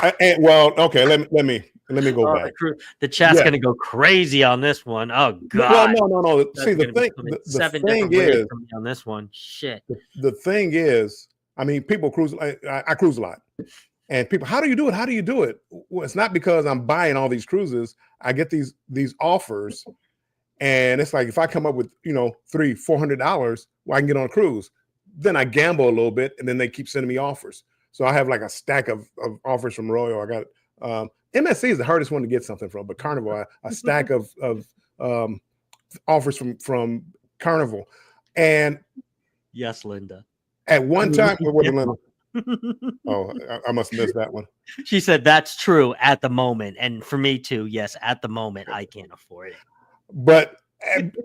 Okay. Let me go back. The chat's gonna go crazy on this one. Oh God! Well, no. See, the thing is on this one. Shit. The thing is, I mean, people cruise. I cruise a lot, and people, how do you do it? How do you do it? Well, it's not because I'm buying all these cruises. I get these offers, and it's like if I come up with $300-400, well, I can get on a cruise. Then I gamble a little bit, and then they keep sending me offers. So I have like a stack of offers from Royal. I got MSC is the hardest one to get something from, but Carnival, a stack of offers from Carnival. And yes, Linda. At one time, Linda? Oh, I must have missed that one. She said that's true at the moment, and for me too. Yes, at the moment, I can't afford it. But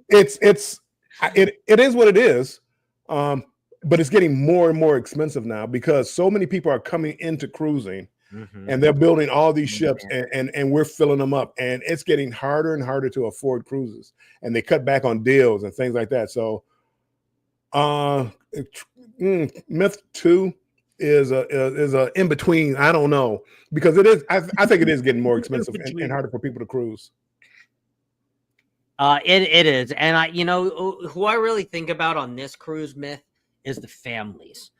it is what it is. But it's getting more and more expensive now because so many people are coming into cruising and they're building all these ships and we're filling them up. And it's getting harder and harder to afford cruises. And they cut back on deals and things like that. So myth 2 is a in between. I don't know, because it is. I think it is getting more expensive and harder for people to cruise. It is. And who I really think about on this cruise myth is the families.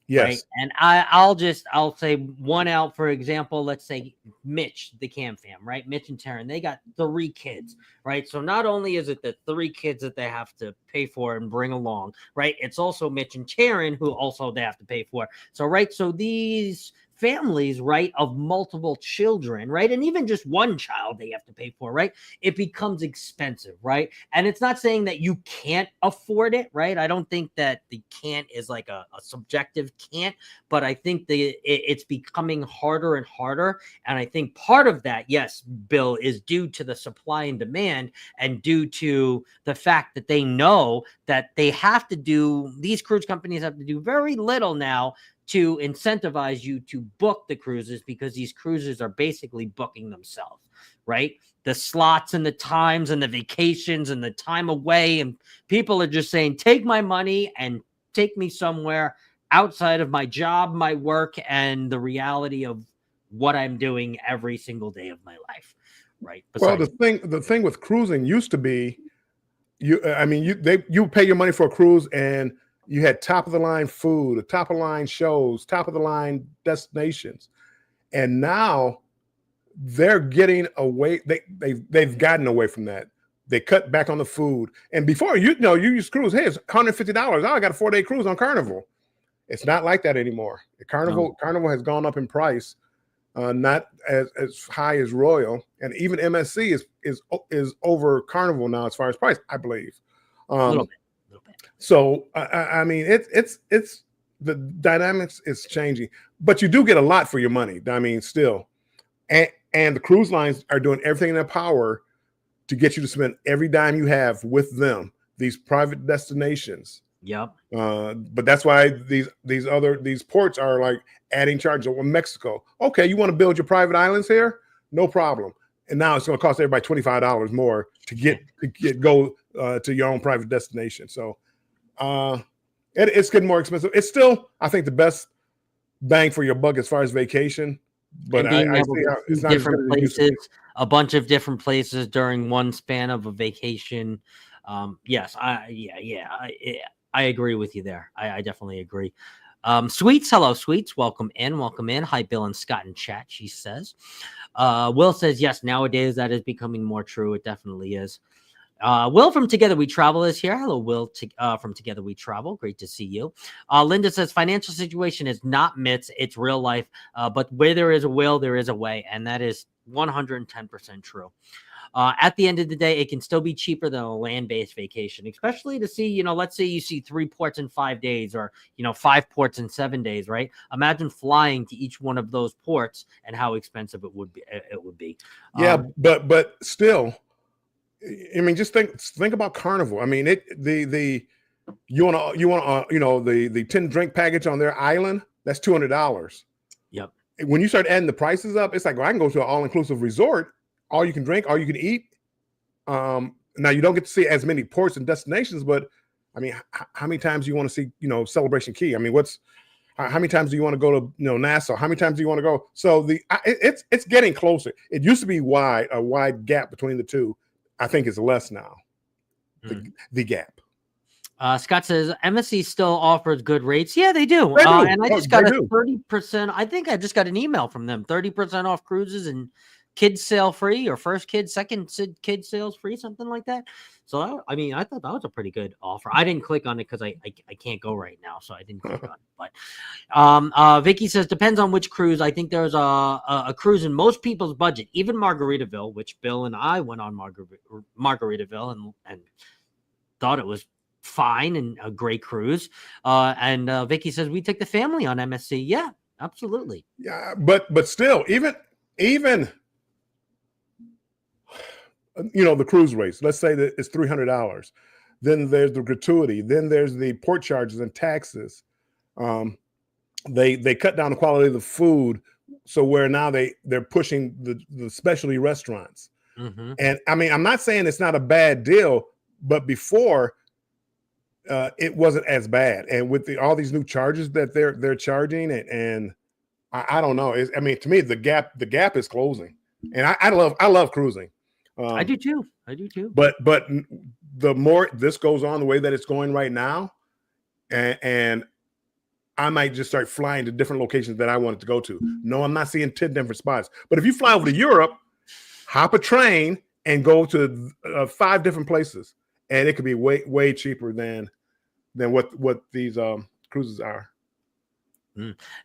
Yes. Right? And I'll say one out, for example, let's say Mitch, the Cam fam, right? Mitch and Taryn, they got 3 kids, right? So not only is it the 3 kids that they have to pay for and bring along, right? It's also Mitch and Taryn who also they have to pay for. So, right. So these families, right, of multiple children, right, and even just one child they have to pay for, right, it becomes expensive, right? And it's not saying that you can't afford it, right? I don't think that the can't is like a subjective can't, but I think it's becoming harder and harder. And I think part of that, yes, Bill, is due to the supply and demand, and due to the fact that they know that they have to do, these cruise companies have to do very little now to incentivize you to book the cruises, because these cruises are basically booking themselves, right? The slots and the times and the vacations and the time away. And people are just saying, take my money and take me somewhere outside of my job, my work, and the reality of what I'm doing every single day of my life, right? Well, Besides, the thing with cruising used to be, you pay your money for a cruise, and you had top of the line food, top of the line shows, top of the line destinations, and now they're getting away. They've gotten away from that. They cut back on the food, and before you use cruise. Hey, it's $150. Oh, I got a 4-day cruise on Carnival. It's not like that anymore. The Carnival has gone up in price, not as high as Royal, and even MSC is over Carnival now as far as price, I believe. a little bit. So I mean, it's the dynamics is changing, but you do get a lot for your money. I mean, still, and the cruise lines are doing everything in their power to get you to spend every dime you have with them. These private destinations. Yep. But that's why these ports are like adding charges. Well, Mexico, okay, you want to build your private islands here? No problem. And now it's going to cost everybody $25 more to go to your own private destination. So it's getting more expensive. It's still, I think, the best bang for your buck as far as vacation. But And being I able see to how it's see not as good different as it used to be. places, a bunch of different places during one span of a vacation. Yes, I agree with you there. I definitely agree. Sweets, hello, Sweets. Welcome in. Hi, Bill and Scott in chat, she says. Will says, yes, nowadays that is becoming more true. It definitely is. Will from Together We Travel is here. Hello, Will from Together We Travel. Great to see you. Linda says, financial situation is not myths, it's real life. But where there is a will, there is a way. And that is 110% true. At the end of the day, it can still be cheaper than a land-based vacation, especially to see, let's say you see 3 ports in 5 days, or, 5 ports in 7 days, right? Imagine flying to each one of those ports and how expensive it would be. Yeah, but still, I mean, just think about Carnival. I mean, the 10 drink package on their island, that's $200. Yep. When you start adding the prices up, it's like, well, I can go to an all-inclusive resort, all you can drink, all you can eat. Now you don't get to see as many ports and destinations, but I mean, how many times do you want to see, Celebration Key? I mean, how many times do you want to go to, Nassau? How many times do you want to go? So it's getting closer. It used to be a wide gap between the two. I think it's less now. The gap. Scott says MSC still offers good rates. Yeah, they do. They do. And I just got They a do. 30%. I think I just got an email from them. 30% off cruises and kids sale free, or first kid, second kid sales free, something like that. So I thought that was a pretty good offer. I didn't click on it because I can't go right now, so I didn't click on it. But Vicky says, depends on which cruise. I think there's a cruise in most people's budget, even Margaritaville, which Bill and I went on Margaritaville and thought it was fine and a great cruise. And Vicky says, we took the family on MSC. Yeah, absolutely. Yeah, but still, even the cruise rates, let's say that it's $300. Then there's the gratuity. Then there's the port charges and taxes. They cut down the quality of the food, so where now they're pushing the specialty restaurants. Mm-hmm. And I mean, I'm not saying it's not a bad deal, but before it wasn't as bad. And with all these new charges that they're charging, and I don't know. I mean, to me, the gap is closing, and I love cruising. I do too. But the more this goes on the way that it's going right now, and I might just start flying to different locations that I wanted to go to. No, I'm not seeing 10 different spots. But if you fly over to Europe, hop a train and go to 5 different places, and it could be way cheaper than what these cruises are.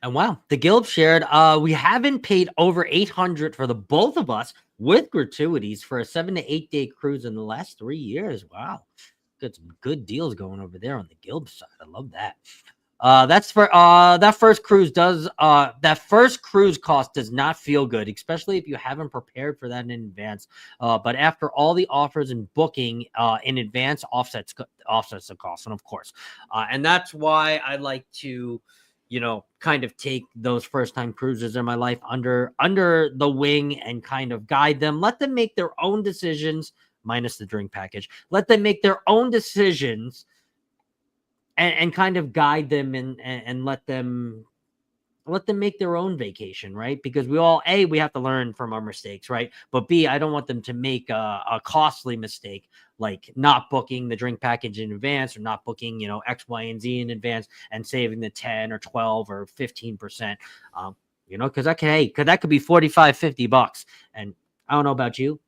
And wow, the Guild shared, we haven't paid over 800 for the both of us with gratuities for a 7 to 8 day cruise in the last 3 years. Wow. Got some good deals going over there on the Guild side. I love that. That's for that first cruise cost does not feel good, especially if you haven't prepared for that in advance. But after all the offers and booking in advance offsets the cost, and of course, and that's why I like to, kind of take those first time cruisers in my life under the wing and kind of guide them, let them make their own decisions, minus the drink package. Let them make their own decisions. And kind of guide them and let them make their own vacation, right? Because we have to learn from our mistakes, right? But B, I don't want them to make a costly mistake, like not booking the drink package in advance or not booking, X, Y, and Z in advance and saving the 10 or 12 or 15%, because that could be $45, $50. And I don't know about you.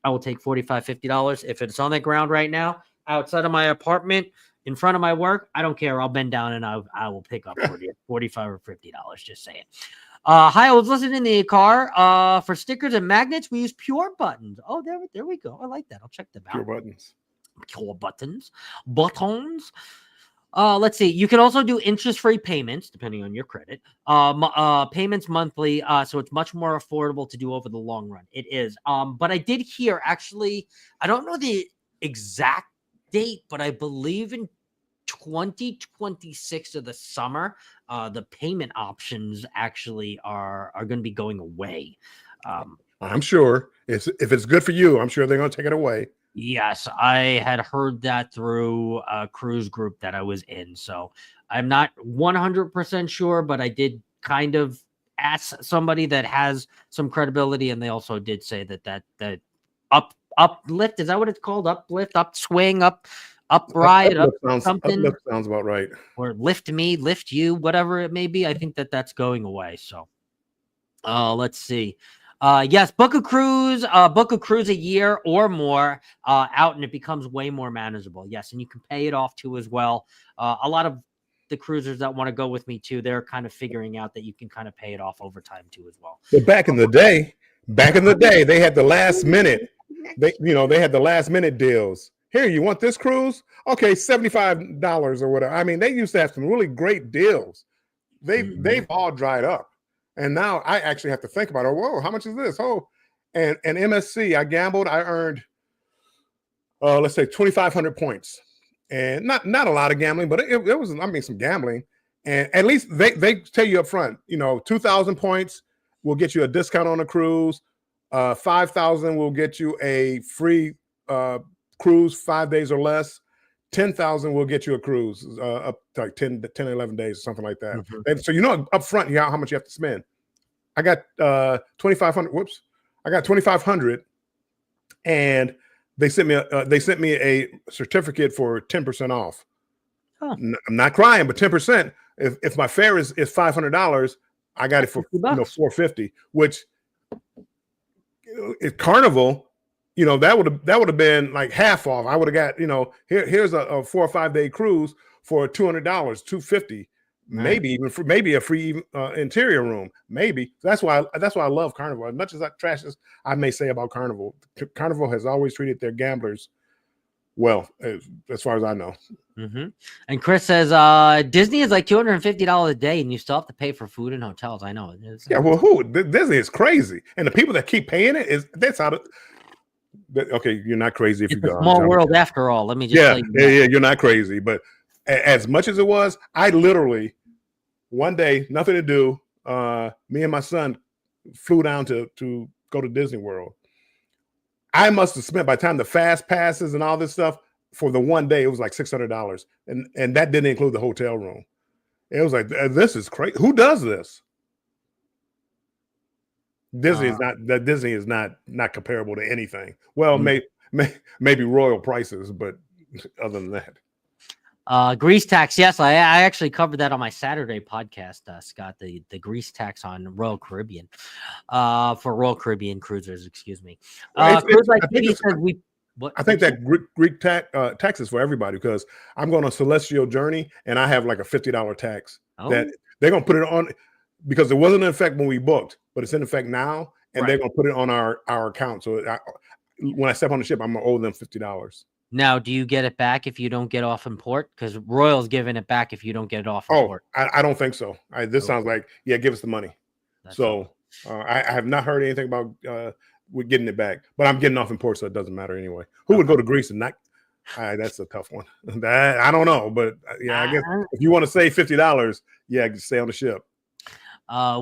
I will take $45, $50 if it's on the ground right now outside of my apartment. In front of my work, I don't care. I'll bend down and I will pick up $45 or $50. Just saying. Hi, I was listening in the car. For stickers and magnets, we use Pure Buttons. Oh, there we go. I like that. I'll check them out. Pure Buttons. Pure Buttons. Buttons. Let's see. You can also do interest-free payments depending on your credit. Payments monthly, so it's much more affordable to do over the long run. It is. But I did hear, actually, I don't know the exact date, but I believe in 2026 of the summer, the payment options actually are going to be going away. I'm sure if it's good for you, I'm sure they're going to take it away. Yes, I had heard that through a cruise group that I was in. So I'm not 100% sure, but I did kind of ask somebody that has some credibility, and they also did say that uplift, is that what it's called? Uplift, upswing, upride, something. Uplift sounds about right. Or lift me, lift you, whatever it may be. I think that's going away. So let's see. Yes, book a cruise a year or more out, and it becomes way more manageable. Yes, and you can pay it off too as well. A lot of the cruisers that want to go with me too, they're kind of figuring out that you can kind of pay it off over time too as well. But back in the day, they had the last minute. They had the last minute deals. Here, you want this cruise? Okay, $75 or whatever. I mean, they used to have some really great deals. They've all dried up. And now I actually have to think about it. Whoa, how much is this? Oh, and MSC, I gambled. I earned, let's say 2,500 points. And not a lot of gambling, but it was, some gambling. And at least they tell you up front, 2,000 points will get you a discount on a cruise. 5,000 will get you a free cruise 5 days or less. 10,000 will get you a cruise up to like 10, 11 days or something like that. Mm-hmm. And so up front how much you have to spend. I got 2,500. Whoops, I got 2,500, and they sent me a certificate for 10% off. Oh. I'm not crying, but 10%. If my fare is $500, I got it for $450, which is Carnival. That would have been like half off. I would have got, here's a 4 or 5 day cruise for $200, $250, maybe even maybe a free interior room. Maybe that's why I love Carnival. As much as trash as I may say about Carnival, Carnival has always treated their gamblers well, as far as I know. Mm-hmm. And Chris says Disney is like $250 a day, and you still have to pay for food and hotels. I know. Yeah, well, Disney is crazy, and the people that keep paying that's out of. Okay, you're not crazy if you go. Small world after all. Let me just tell you. Yeah, you're not crazy. But as much as it was, I literally one day, nothing to do. Me and my son flew down to go to Disney World. I must have spent, by the time the fast passes and all this stuff, for the one day, it was like $600, and that didn't include the hotel room. It was like, this is crazy. Who does this? Disney is not comparable to anything. Well, maybe royal prices, but other than that. Grease tax. Yes, I actually covered that on my Saturday podcast, Scott, the grease tax on Royal Caribbean, for Royal Caribbean cruisers, excuse me. Cruise Like Kitty says What I think that Greek tax is for everybody because I'm going on a celestial journey and I have like a $50 tax that they're going to put it on because it wasn't in effect when we booked, but it's in effect now, and they're going to put it on our account. So when I step on the ship, I'm going to owe them $50. Now, do you get it back if you don't get off in port? Because Royal's giving it back if you don't get it off in port. I don't think so. This sounds like, give us the money. That's so I have not heard anything about we're getting it back, but I'm getting off in port, so it doesn't matter anyway. Who would go to Greece and not? That's a tough one. I don't know, but I guess if you want to save $50, stay on the ship.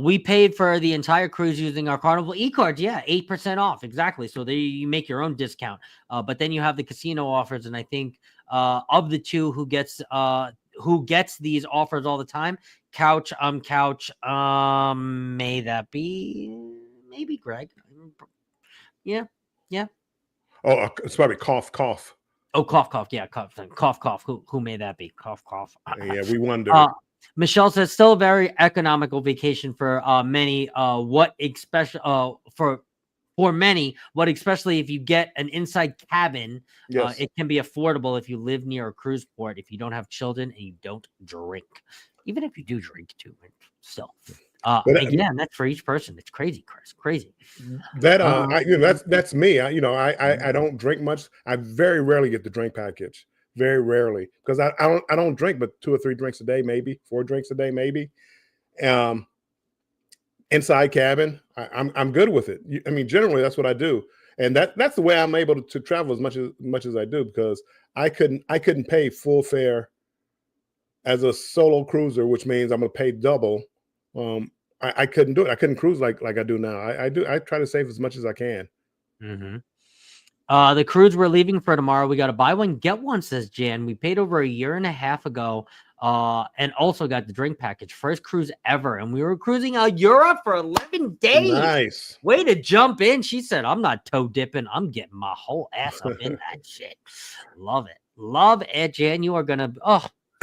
We paid for the entire cruise using our Carnival e-cards. 8% off. Exactly. So there you make your own discount. But then you have the casino offers. And I think of the two who gets these offers all the time, Couch, may that be maybe Greg. Yeah. Oh, it's probably cough. Oh, cough. Yeah, cough. Who may that be? Cough. Yeah, we wonder. Michelle says still a very economical vacation for many. What especially if you get an inside cabin, it can be affordable if you live near a cruise port. If you don't have children and you don't drink, even if you do drink too, still. Again, that's for each person. It's crazy, Chris. Crazy. That's me. I don't drink much. I very rarely get the drink package. Very rarely, because I don't drink but 2 or 3 drinks a day, maybe 4 drinks a day, maybe. Inside cabin, I'm good with it. I mean, generally that's what I do, and that's the way I'm able to travel as much as I do, because I couldn't pay full fare as a solo cruiser, which means I'm gonna pay double. I couldn't do it. I couldn't cruise like I do now. I try to save as much as I can. Mm-hmm. The cruise we're leaving for tomorrow, we got to buy one, get one, says Jan. We paid over 1.5 years ago, and also got the drink package. First cruise ever, and we were cruising out Europe for 11 days. Nice. Way to jump in. She said, I'm not toe dipping. I'm getting my whole ass up in that shit. Love it. Love it, Jan. You are going to,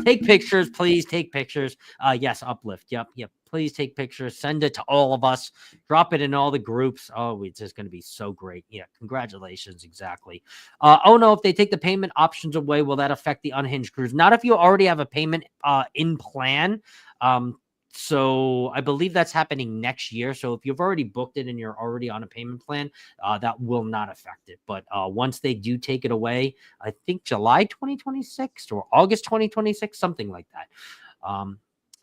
take pictures, please. Take pictures. Yes, Uplift. Yep. Please take pictures. Send it to all of us. Drop it in all the groups. Oh, it's just going to be so great. Yeah, congratulations. Exactly. No, if they take the payment options away, will that affect the unhinged cruise? Not if you already have a payment in plan. So I believe that's happening next year. So if you've already booked it and you're already on a payment plan, that will not affect it. But once they do take it away, I think July 2026 or August 2026, something like that.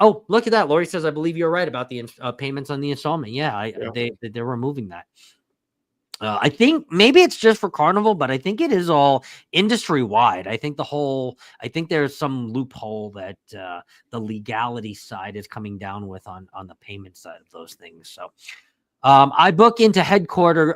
Oh, look at that. Lori says, I believe you're right about the payments on the installment. Yeah, they're removing that. I think maybe it's just for Carnival, but I think it is all industry wide. I think there's some loophole that the legality side is coming down with on the payment side of those things. So I book into headquarter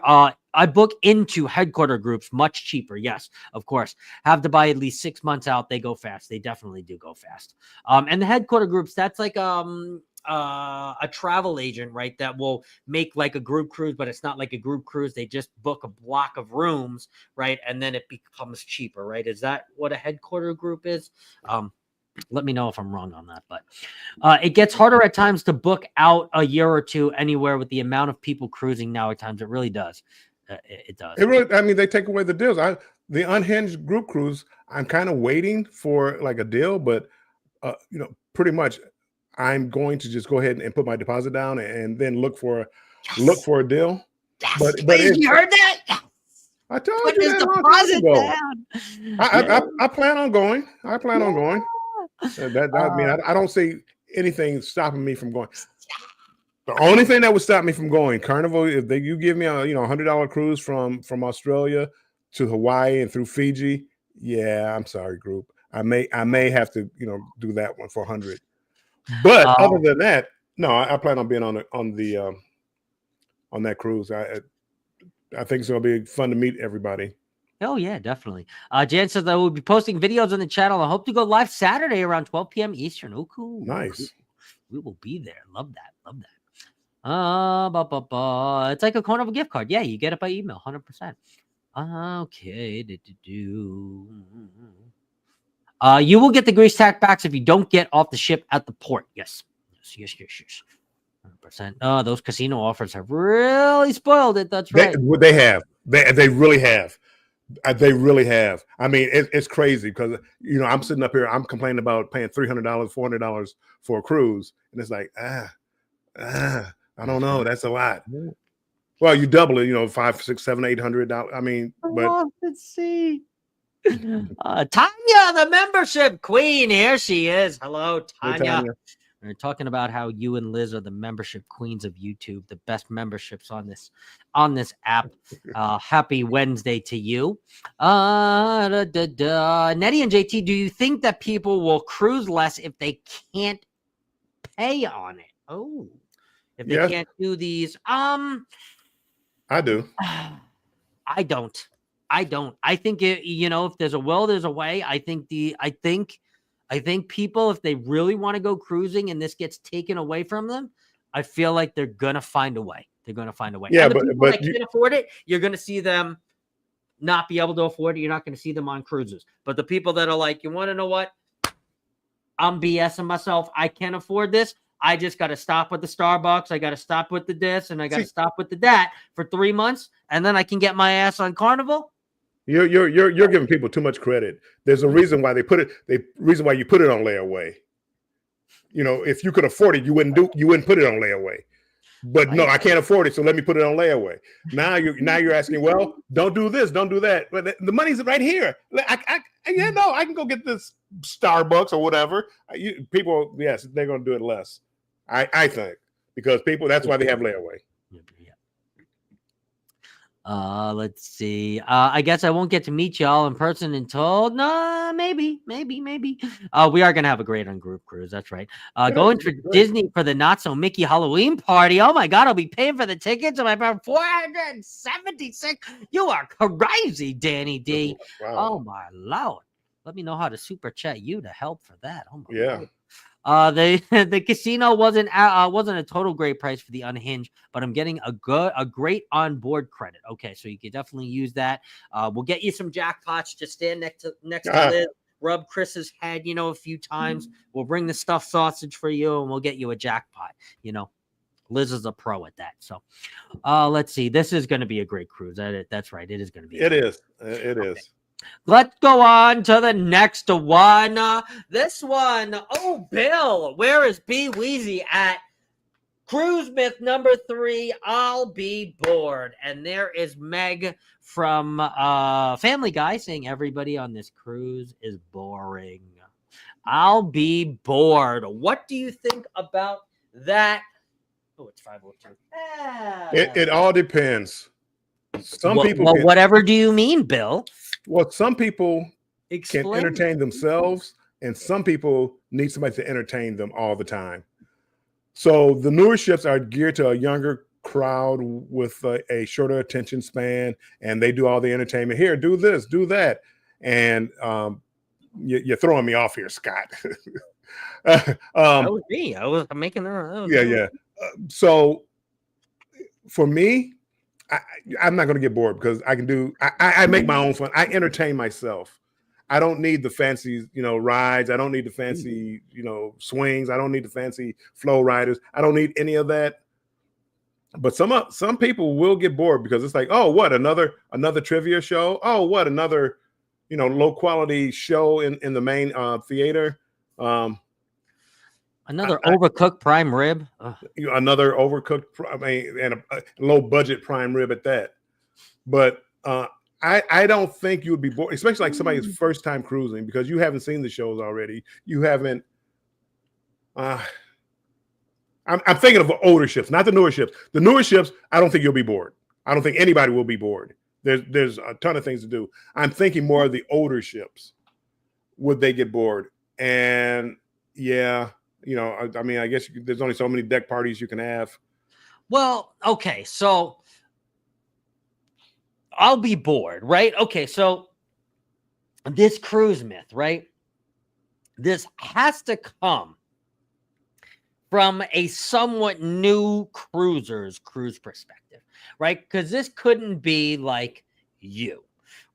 groups much cheaper. Yes, of course. Have to buy at least 6 months out. They go fast. They definitely do go fast. And the headquarter groups, that's like a travel agent, right? That will make like a group cruise, but it's not like a group cruise. They just book a block of rooms, right? And then it becomes cheaper, right? Is that what a headquarter group is? Let me know if I'm wrong on that, but it gets harder at times to book out a year or two anywhere with the amount of people cruising now at times. It really does. It does. It really, I mean, they take away the deals. The unhinged group cruise, I'm kind of waiting for like a deal, but pretty much I'm going to just go ahead and put my deposit down and then look for a deal. Yes, but you heard that? Yes. I told Put you his that a long time deposit ago. down. I plan on going. I plan on going. I mean, I don't see anything stopping me from going. The only thing that would stop me from going, Carnival, if you give me a $100 cruise from Australia to Hawaii and through Fiji, yeah, I'm sorry, group. I may have to do that one for 100. But other than that, no, I plan on being on that cruise. I think it's gonna be fun to meet everybody. Oh, yeah, definitely. Jan says I will be posting videos on the channel. I hope to go live Saturday around 12 p.m. Eastern. Oh, cool. Nice. Cool. We will be there. Love that. It's like a Carnival gift card. Yeah, you get it by email, 100%. Okay. You will get the grease tax backs if you don't get off the ship at the port. Yes. 100%. Those casino offers have really spoiled it. That's right. They have. They really have. They really have. I mean, it's crazy because I'm sitting up here, I'm complaining about paying $300, $400 for a cruise, and it's like I don't know, that's a lot. Well, you double it, 5, 6, 7, $800. I mean, but Oh, let's see. Tanya, the membership queen. Here she is. Hello, Tanya. We're talking about how you and Liz are the membership queens of YouTube, the best memberships on this app. Happy Wednesday to you. Nettie and JT, do you think that people will cruise less if they can't pay on it? Oh, if they can't do these. I do. I don't. I think if there's a will, there's a way. I think people, if they really want to go cruising and this gets taken away from them, I feel like they're gonna find a way. They're gonna find a way. Yeah, and the but people that can't afford it, you're gonna see them not be able to afford it. You're not gonna see them on cruises. But the people that are like, you want to know what? I'm BSing myself. I can't afford this. I just got to stop with the Starbucks. I got to stop with the this, and I got to stop with the that for 3 months, and then I can get my ass on Carnival. You're giving people too much credit. There's a reason why they put it. The reason why you put it on layaway. If you could afford it, you wouldn't put it on layaway. But no, I can't afford it, so let me put it on layaway. Now you're asking, well, don't do this, don't do that. But the money's right here. I can go get this Starbucks or whatever. People, yes, they're going to do it less. I think because people, that's why they have layaway. Let's see. I guess I won't get to meet y'all in person until maybe. We are gonna have a great on group cruise. That's right. Going to Disney for the Not So Mickey Halloween party. Oh my God, I'll be paying for the tickets. I'm about $476. You are crazy, Danny D. Wow. Oh my Lord. Let me know how to super chat you to help for that. Oh my God. The casino wasn't a total great price for the Unhinged, but I'm getting a great onboard credit. Okay, so you can definitely use that. We'll get you some jackpots. Just stand next to Liz, rub Chris's head, a few times. We'll bring the stuffed sausage for you, and we'll get you a jackpot. Liz is a pro at that. So, let's see. This is going to be a great cruise. That's right. It is going to be. It is. Let's go on to the next one. This one, Bill, where is B Weezy at? Cruise myth number 3, I'll be bored. And there is Meg from Family Guy saying everybody on this cruise is boring. I'll be bored. What do you think about that? Oh, it's 5:02. It all depends. Some people. Well, whatever do you mean, Bill? Well, some people Explain. can entertain themselves, and some people need somebody to entertain them all the time. So the newer ships are geared to a younger crowd with a shorter attention span, and they do all the entertainment. Here, do this, do that, and you're throwing me off here, Scott. That was me. I'm making that. Yeah. So for me, I'm not going to get bored because I can do. I make my own fun. I entertain myself. I don't need the fancy, rides. I don't need the fancy, swings. I don't need the fancy flow riders. I don't need any of that. But some people will get bored because it's like, oh, what another trivia show? Oh, what another, low quality show in the main theater. Another overcooked prime rib. Another overcooked, and a low budget prime rib at that. But I don't think you would be bored, especially like somebody's first time cruising, because you haven't seen the shows already. You haven't. I'm thinking of the older ships, not the newer ships. The newer ships, I don't think you'll be bored. I don't think anybody will be bored. There's a ton of things to do. I'm thinking more of the older ships. Would they get bored? And yeah. I guess there's only so many deck parties you can have. Well, okay, so I'll be bored, right? Okay, so this cruise myth, right? This has to come from a somewhat new cruiser's cruise perspective, right? Because this couldn't be like you,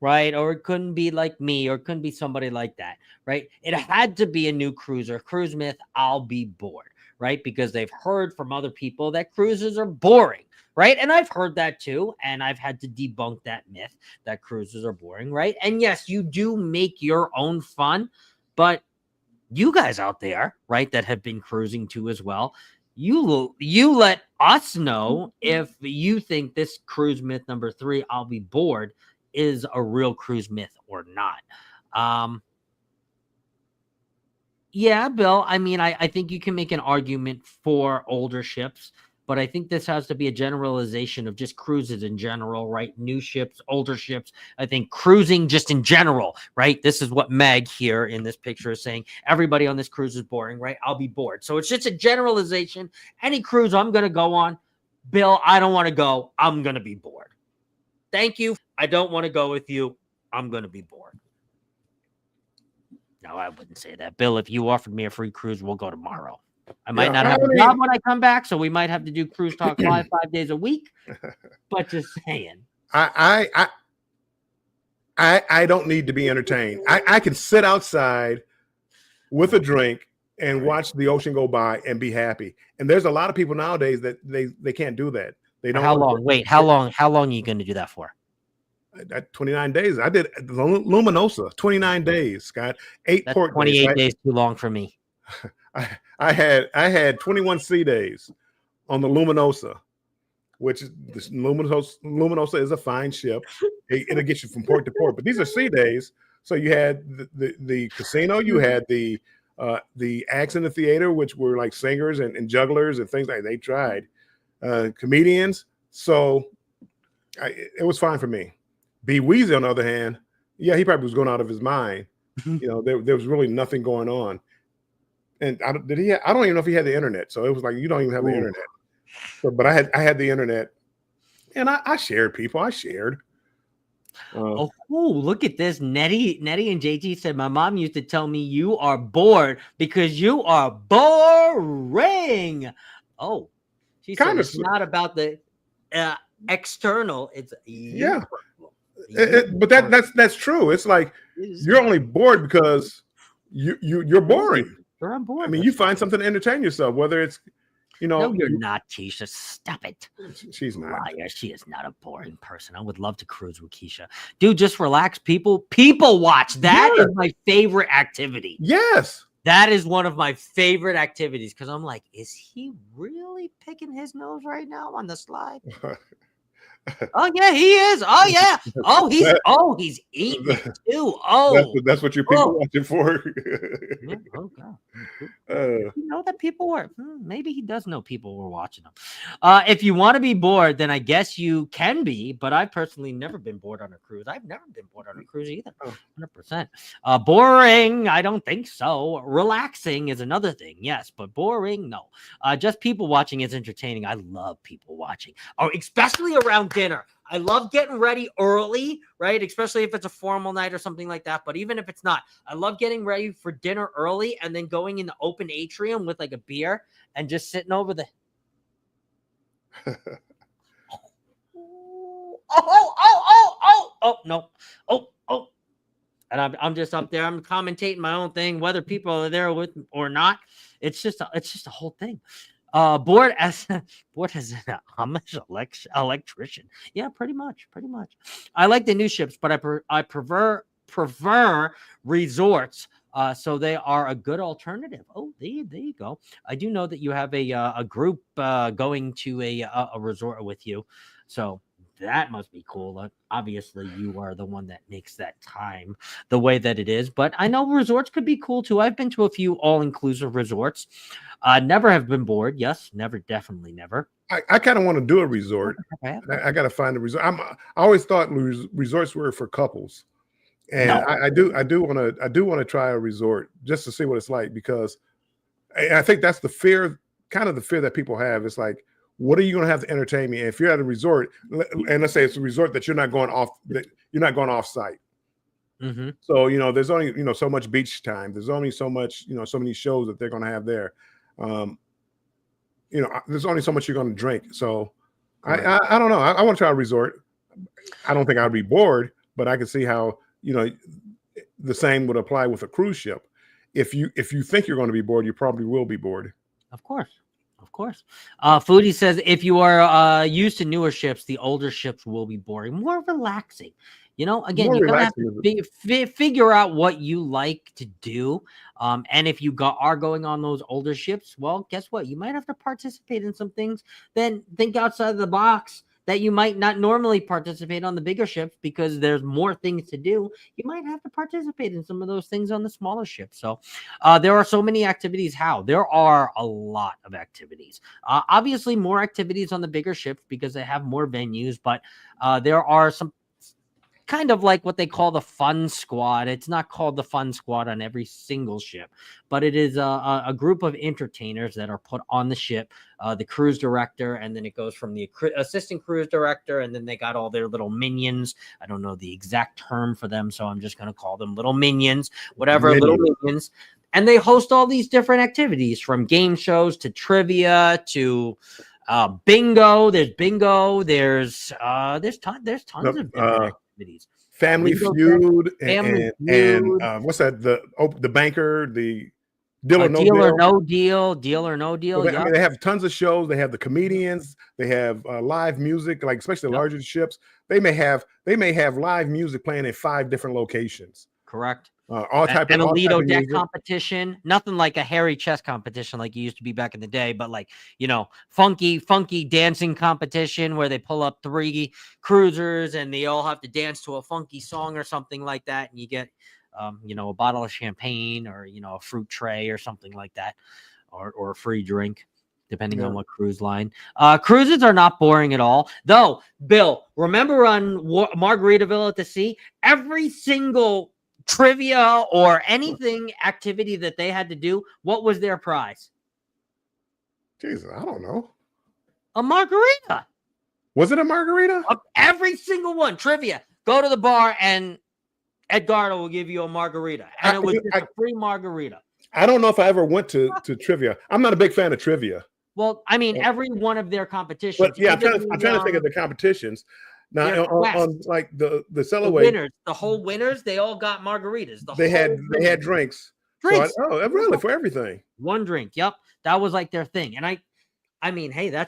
right? Or it couldn't be like me, or it couldn't be somebody like that, right? It had to be a new cruiser. Cruise myth, I'll be bored, right? Because they've heard from other people that cruises are boring, right? And I've heard that too. And I've had to debunk that myth that cruises are boring, right? And yes, you do make your own fun, but you guys out there, right, that have been cruising too as well, you let us know if you think this cruise myth number 3, I'll be bored, is a real cruise myth or not. Yeah, Bill. I mean, I think you can make an argument for older ships, but I think this has to be a generalization of just cruises in general, right? New ships, older ships. I think cruising just in general, right? This is what Meg here in this picture is saying. Everybody on this cruise is boring, right? I'll be bored. So it's just a generalization. Any cruise I'm going to go on, Bill, I don't want to go. I'm going to be bored. Thank you. I don't want to go with you. I'm going to be bored. No, I wouldn't say that. Bill, if you offered me a free cruise, we'll go tomorrow. I might not have a job when I come back, so we might have to do Cruise Talk Live 5 days a week. But just saying. I don't need to be entertained. I can sit outside with a drink and watch the ocean go by and be happy. And there's a lot of people nowadays that they can't do that. They don't. How long? Wait, how long are you going to do that for? 29 days. I did Luminosa, 29 days, Scott. 8 That's port 28 days. Right? days too long for me. I had 21 sea days on the Luminosa, which is this Luminosa is a fine ship. It'll get you from port to port, but these are sea days. So you had the casino, you had the acts in the theater, which were like singers and jugglers and things like that. They tried comedians. So it was fine for me. B. Weezy, on the other hand, yeah, he probably was going out of his mind. You know, there was really nothing going on. And I don't even know if he had the internet. So it was like, you don't even have the internet. But I had the internet, and I shared people. I shared. Look at this. Nettie and JT said, my mom used to tell me you are bored because you are boring. Oh, she said it's not about the external. It's yeah. But that's true. It's like you're only bored because you're boring. You're on board. I mean, you find something to entertain yourself, whether it's, you know. No, you're not, Keisha. Stop it. She's not. Liar. She is not a boring person. I would love to cruise with Keisha. Dude, just relax. People watch. That is my favorite activity. Yes. That is one of my favorite activities because I'm like, is he really picking his nose right now on the slide? Oh yeah, he is. Oh yeah. He's eating it too. Oh, that's what your people watching for. Yeah, oh God. You know that people were. Maybe he does know people were watching him. If you want to be bored, then I guess you can be. But I've personally never been bored on a cruise. I've never been bored on a cruise either. 100%. Boring? I don't think so. Relaxing is another thing. Yes, but boring? No. Just people watching is entertaining. I love people watching. Oh, especially around dinner. I love getting ready early, right? Especially if it's a formal night or something like that. But even if it's not, I love getting ready for dinner early and then going in the open atrium with like a beer and just sitting over the. No. And I'm just up there. I'm commentating my own thing, whether people are there with or not. It's just a whole thing. Board as an Amish electrician. Yeah, pretty much. I like the new ships, but I prefer resorts. So they are a good alternative. Oh, there you go. I do know that you have a group going to a resort with you, so that must be cool. Obviously, you are the one that makes that time the way that it is. But I know resorts could be cool too. I've been to a few all-inclusive resorts. Never have been bored. Yes, never, definitely never. I kind of want to do a resort. I got to find a resort. I always thought resorts were for couples, and no. I do want to try a resort just to see what it's like, because I think that's the fear that people have. It's like, what are you going to have to entertain me? And if you're at a resort, and let's say it's a resort that you're not going off site. Mm-hmm. So, there's only, so much beach time. There's only so much, so many shows that they're going to have there. There's only so much you're going to drink. So I don't know. I want to try a resort. I don't think I'd be bored, but I can see how, the same would apply with a cruise ship. If you think you're going to be bored, you probably will be bored. Of course. Of course. Foodie says if you are used to newer ships, the older ships will be boring, more relaxing. You know, again, More you're gonna have relaxing. to figure out what you like to do. And if you are going on those older ships, well, guess what? You might have to participate in some things. Then think outside of the box that you might not normally participate on the bigger ships because there's more things to do. You might have to participate in some of those things on the smaller ships. So there are so many activities. There are a lot of activities. Obviously, more activities on the bigger ships because they have more venues, but there are some kind of like what they call the fun squad. It's not called the fun squad on every single ship, but it is a group of entertainers that are put on the ship, the cruise director, and then it goes from the assistant cruise director, and then they got all their little minions. I don't know the exact term for them, so I'm just going to call them little minions, whatever, little minions. And they host all these different activities from game shows to trivia to bingo. There's bingo. There's tons of different activities. Family Bingo, Feud Family and Feud. what's that? The banker, the Deal or No Deal Deal. or No Deal, Deal or No Deal. Well, I Yep. mean, they have tons of shows. They have the comedians. They have live music, like especially the Yep. larger ships. They may have live music playing in 5 different locations. Correct. All type An of all type Alito of deck music. competition, nothing like a hairy chess competition like it used to be back in the day, but like, you know, funky dancing competition where they pull up 3 cruisers and they all have to dance to a funky song or something like that. And you get, you know, a bottle of champagne or, you know, a fruit tray or something like that, or a free drink, depending on what cruise line. Cruises are not boring at all. Though, Bill, remember on Margaritaville at the Sea, every single trivia or anything activity that they had to do, what was their prize? Jesus, I don't know. A margarita. Was it a margarita? Every single one. Trivia. Go to the bar and Edgardo will give you a margarita. And it was just a free margarita. I don't know if I ever went to trivia. I'm not a big fan of trivia. Well, I mean, every one of their competitions. But yeah, I'm trying to think of the competitions. Now on like the Cellaway winners, the whole winners, they all got margaritas. They had drinks. Drinks. So really for everything. One drink. Yep. That was like their thing. And I mean, hey,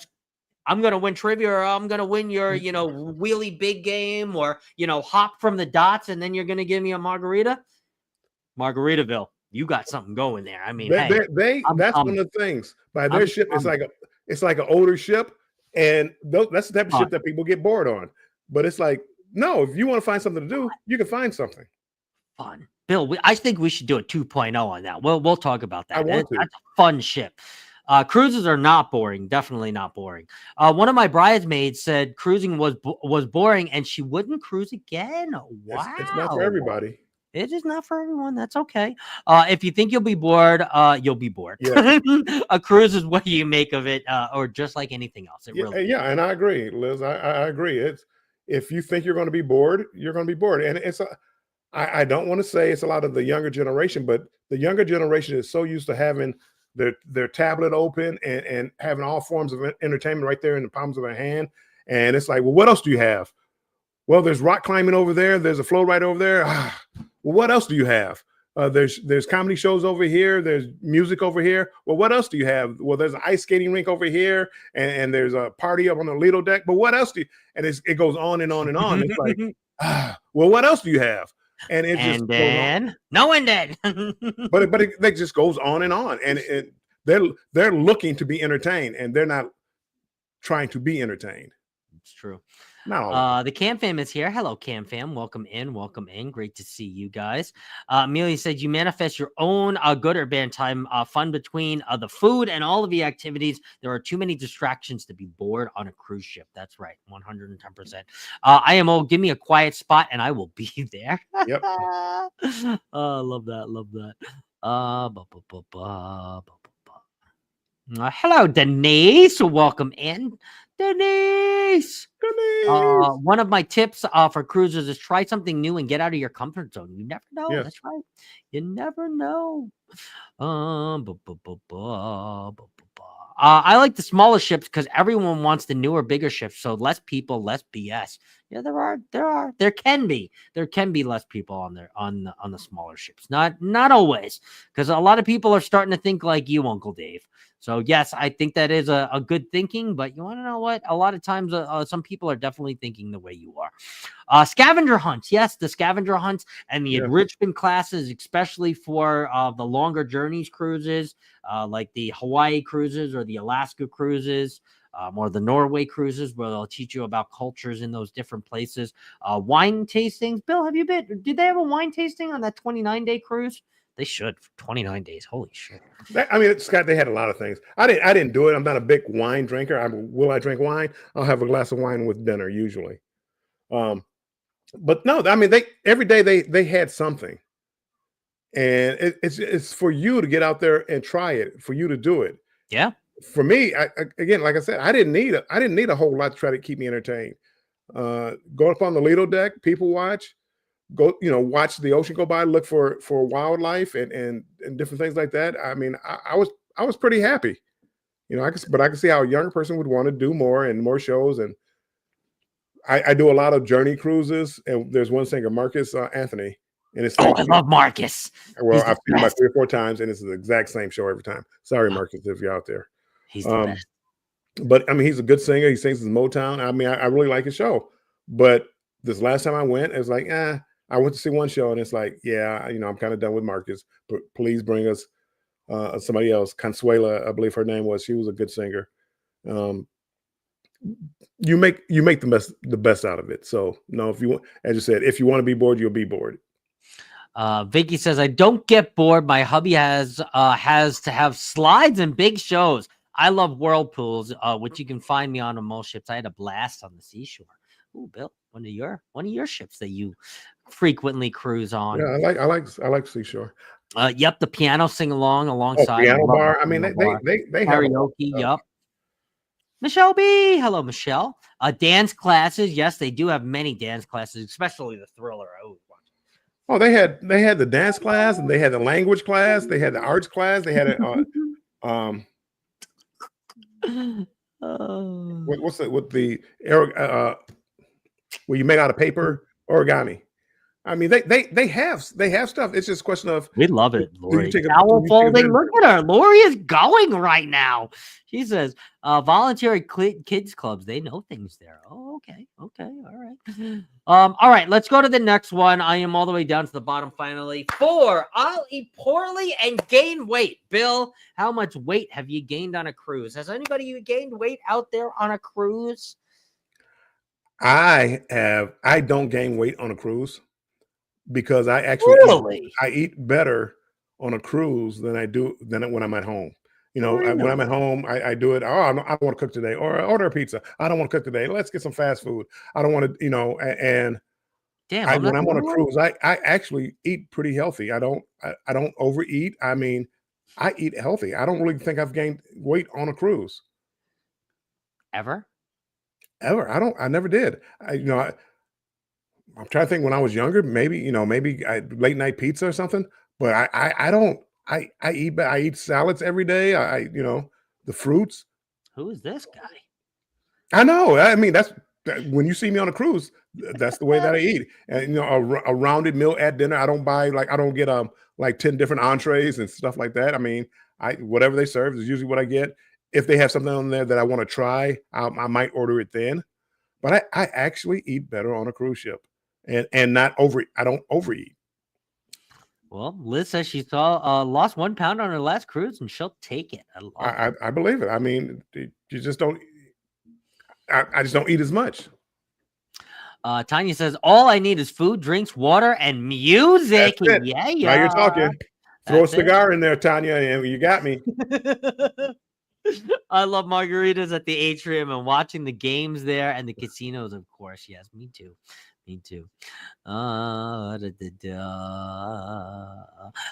I'm gonna win trivia, or I'm gonna win your, you know, wheelie big game, or, you know, hop from the dots, and then you're gonna give me a margarita. Margaritaville, you got something going there. I mean, that's one of the things. By their ship, it's like an older ship, and that's the type of ship that people get bored on. But it's like, no, if you want to find something to do, you can find something. Fun. Bill, I think we should do a 2.0 on that. We'll talk about that. That's a fun ship. Cruises are not boring. Definitely not boring. One of my bridesmaids said cruising was boring and she wouldn't cruise again. Wow. It's not for everybody. It is not for everyone. That's okay. If you think you'll be bored, you'll be bored. Yeah. A cruise is what you make of it, or just like anything else. And I agree, Liz. I agree. It's, if you think you're going to be bored, you're going to be bored. And I don't want to say it's a lot of the younger generation, but the younger generation is so used to having their tablet open and having all forms of entertainment right there in the palms of their hand. And it's like, well, what else do you have? Well, there's rock climbing over there. There's a flow right over there. Well, what else do you have? There's comedy shows over here. There's music over here. Well, what else do you have? Well, there's an ice skating rink over here, and there's a party up on the Lido deck. But what else do you? And it goes on and on and on. It's like, well, what else do you have? And it just then no one did. but it just goes on, and they're looking to be entertained, and they're not trying to be entertained. It's true. No. The Cam Fam is here. Hello, Cam Fam. Welcome in. Great to see you guys. Amelia said you manifest your own good or bad time fun between the food and all of the activities. There are too many distractions to be bored on a cruise ship. That's right. 110%. IMO, give me a quiet spot and I will be there. Yep. Love that. Hello, Denise. Welcome in. Denise. One of my tips for cruisers is try something new and get out of your comfort zone. You never know. Yes. That's right. You never know. I like the smaller ships because everyone wants the newer, bigger ships. So less people, less BS. Yeah, there can be less people on the smaller ships. Not always, because a lot of people are starting to think like you, Uncle Dave. So yes, I think that is a good thinking, but you want to know what? A lot of times, some people are definitely thinking the way you are. Scavenger hunts, yes, the scavenger hunts and the Yeah. enrichment classes, especially for the longer journeys cruises, like the Hawaii cruises or the Alaska cruises. Or the Norway cruises, where they'll teach you about cultures in those different places. Wine tastings. Bill, have you been? Did they have a wine tasting on that 29-day cruise? They should. For 29 days. Holy shit. I mean, Scott, they had a lot of things. I didn't do it. I'm not a big wine drinker. Will I drink wine? I'll have a glass of wine with dinner usually. But no, I mean, every day they had something, and it's for you to get out there and try it, for you to do it. Yeah. For me, again, like I said, I didn't need a whole lot to try to keep me entertained. Go up on the Lido deck, people watch, watch the ocean go by, look for wildlife and different things like that. I mean, I was pretty happy, I can see how a younger person would want to do more and more shows. And I do a lot of journey cruises, and there's one singer, Marcus Anthony, and it's I love Marcus. Well, He's the I've seen him about best. 3 or 4 times, and it's the exact same show every time. Sorry, Marcus, if you're out there. He's the best. But I mean, he's a good singer. He sings his Motown. I mean, I really like his show. But this last time I went, it was like, I went to see one show, and it's like, yeah, I'm kind of done with Marcus. But please bring us somebody else. Consuela, I believe her name was. She was a good singer. You make the best out of it. So no, if you want, as you said, if you want to be bored, you'll be bored. Vicky says, I don't get bored. My hubby has to have slides and big shows. I love whirlpools, which you can find me on most ships. I had a blast on the seashore. Ooh, Bill, one of your ships that you frequently cruise on. Yeah, I like seashore. Yep, the piano sing along alongside. Piano bar. I mean, they have karaoke. Yep. Michelle B. Hello, Michelle. Dance classes. Yes, they do have many dance classes, especially the Thriller. Oh, they had the dance class, and they had the language class, they had the arts class, they had what's it with the where you make out of paper origami. I mean, they have stuff. It's just a question of, we love it, Lori. Towel folding. Look at her. Lori is going right now. She says, voluntary kids clubs. They know things there. Oh, okay. All right. All right. Let's go to the next one. I am all the way down to the bottom finally. 4, I'll eat poorly and gain weight. Bill, how much weight have you gained on a cruise? Has anybody gained weight out there on a cruise? I don't gain weight on a cruise, because I actually I eat better on a cruise than I do when I'm at home. When I'm at home, I do it. Oh, I don't want to cook today, or order a pizza. I don't want to cook today. Let's get some fast food. I don't want to, and damn. When I'm on a cruise, I actually eat pretty healthy. I don't overeat. I mean, I eat healthy. I don't really think I've gained weight on a cruise. Ever? I never did. I'm trying to think, when I was younger, maybe late night pizza or something, but I don't. I eat salads every day. The fruits. Who is this guy? I know. I mean, when you see me on a cruise, that's the way that I eat. And a rounded meal at dinner. I don't buy I don't get like 10 different entrees and stuff like that. I mean, whatever they serve is usually what I get. If they have something on there that I want to try, I might order it then. But I actually eat better on a cruise ship. And not I don't overeat. Well, Liz says she lost 1 pound on her last cruise, and she'll take it. I believe it. I mean, you just don't. I just don't eat as much. Tanya says, all I need is food, drinks, water, and music. Yeah. Now you're talking. Throw a cigar in there, Tanya, and you got me. I love margaritas at the atrium and watching the games there and the casinos, of course. Yes, me too.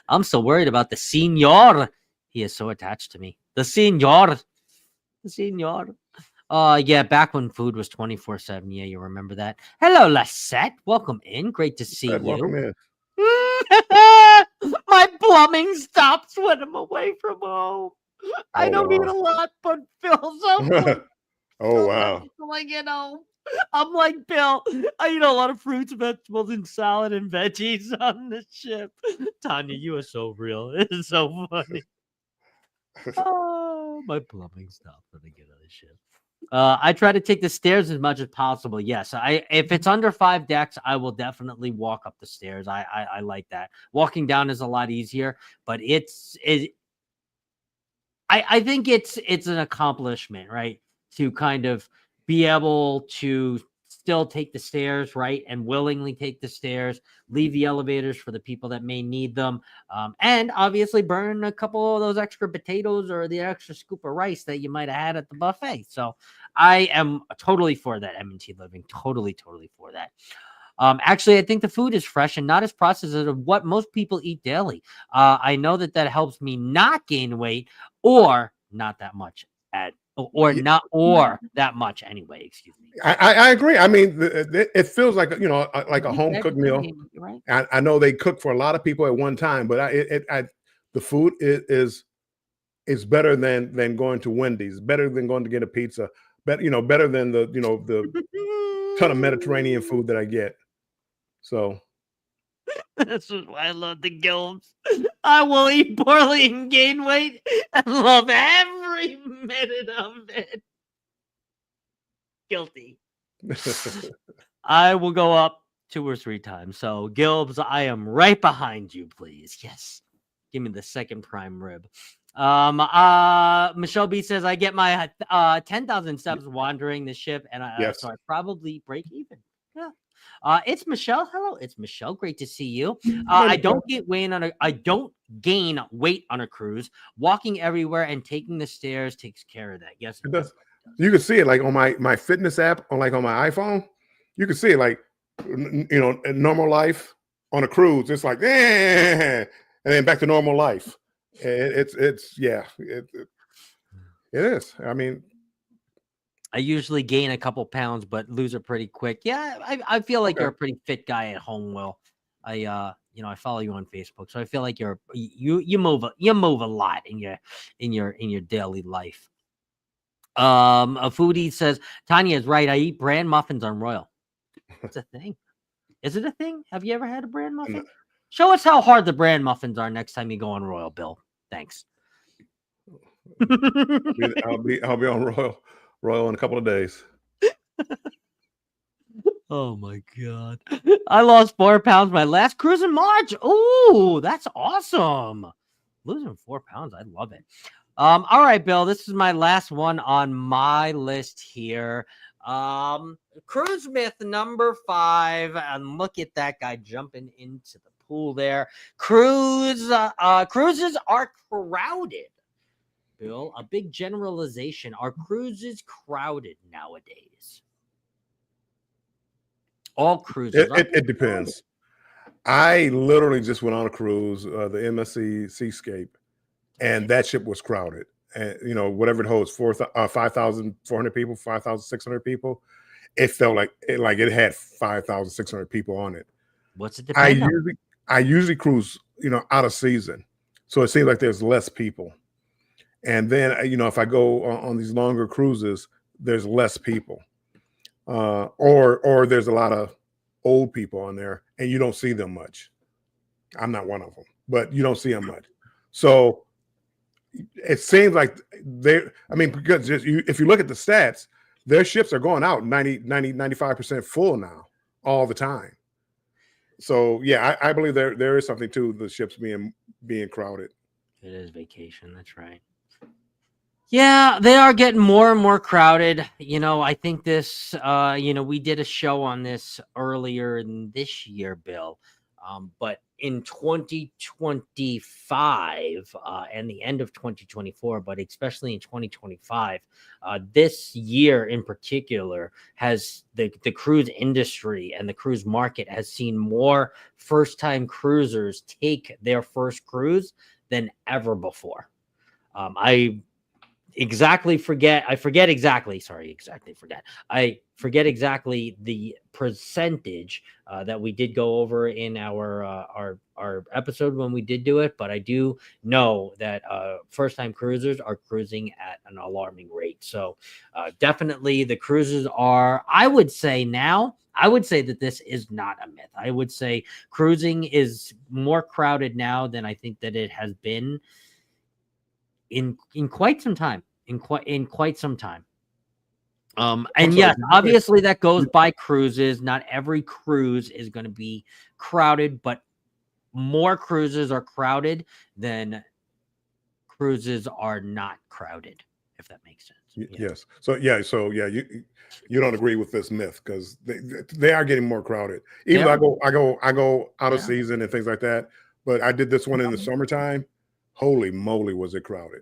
I'm so worried about the senor. He is so attached to me. The senor. Yeah, back when food was 24/7. Yeah, you remember that. Hello, Lisette. Welcome in. Great to see you. Welcome in. My plumbing stops when I'm away from home. I don't eat a lot, but Phil's so oh, wow. I'm like, Bill, I eat a lot of fruits, vegetables, and salad and veggies on the ship. Tanya, you are so real. It is so funny. My plumbing stopped when I get on the ship. I try to take the stairs as much as possible. Yes, if it's under 5 decks, I will definitely walk up the stairs. I like that. Walking down is a lot easier, but I think it's an accomplishment, right? To kind of be able to still take the stairs, right? And willingly take the stairs, leave the elevators for the people that may need them. And obviously burn a couple of those extra potatoes or the extra scoop of rice that you might have had at the buffet. So I am totally for that, M&T Living. Totally for that. Actually, I think the food is fresh and not as processed as what most people eat daily. I know that helps me not gain weight or not that much or that much anyway. Excuse me. I agree. I mean, it feels like like a home cooked meal. Right? I know they cook for a lot of people at one time, but the food is better than going to Wendy's. Better than going to get a pizza. Better than the ton of Mediterranean food that I get. So This is why I love the Gilbs. I will eat poorly and gain weight and love every minute of it. Guilty. I will go up 2 or 3 times. So, Gilbs, I am right behind you, please. Yes. Give me the second prime rib. Michelle B says, I get my 10,000 steps wandering the ship, and so I probably break even. Yeah. It's Michelle. Hello, it's Michelle. Great to see you. I don't gain weight on a cruise. Walking everywhere and taking the stairs takes care of that. Yes, it does. You can see it like on my fitness app on my iPhone. You can see it like in normal life on a cruise. It's like and then back to normal life. It is. I mean, I usually gain a couple pounds, but lose it pretty quick. Yeah, I feel like you're a pretty fit guy at home, Will. I follow you on Facebook, so I feel like you move a lot in your daily life. A foodie says Tanya is right. I eat bran muffins on Royal. It's a thing. Is it a thing? Have you ever had a bran muffin? No. Show us how hard the bran muffins are next time you go on Royal, Bill. Thanks. I'll be on Royal in a couple of days. Oh my God. I lost 4 pounds my last cruise in March. Oh, that's awesome. Losing 4 pounds. I love it. All right, Bill, this is my last one on my list here. Cruise myth number 5. And look at that guy jumping into the pool there. Cruises are crowded. Bill, a big generalization. Are cruises crowded nowadays? All cruises. It depends. I literally just went on a cruise, the MSC Seascape, and that ship was crowded. And whatever it holds, 5,400 people, 5,600 people. It felt like it had 5,600 people on it. What's it depend on? I usually cruise, out of season, so it seems like there's less people. And then, if I go on these longer cruises, there's less people, or there's a lot of old people on there, and you don't see them much. I'm not one of them, but you don't see them much. So it seems like because if you look at the stats, their ships are going out 95% full now, all the time. So yeah, I believe there is something to the ships being crowded. It is vacation. That's right. Yeah, they are getting more and more crowded. I think this, we did a show on this earlier in this year, Bill. But in 2025 and the end of 2024, but especially in 2025, this year in particular has the cruise industry and the cruise market has seen more first-time cruisers take their first cruise than ever before. I forget the percentage that we did go over in our episode when we did do it, but I do know that first-time cruisers are cruising at an alarming rate. So definitely the cruises are, I would say that this is not a myth. I would say cruising is more crowded now than I think that it has been in quite some time. In quite some time. I'm And sorry, yes, did you say- obviously that goes by cruises. Not every cruise is going to be crowded, but more cruises are crowded than cruises are not crowded, if that makes sense. Yeah. Yes. So yeah, you don't agree with this myth because they are getting more crowded. Even Yeah. though I go out of Yeah. season and things like that, but I did this one in the summertime. Holy moly, was it crowded?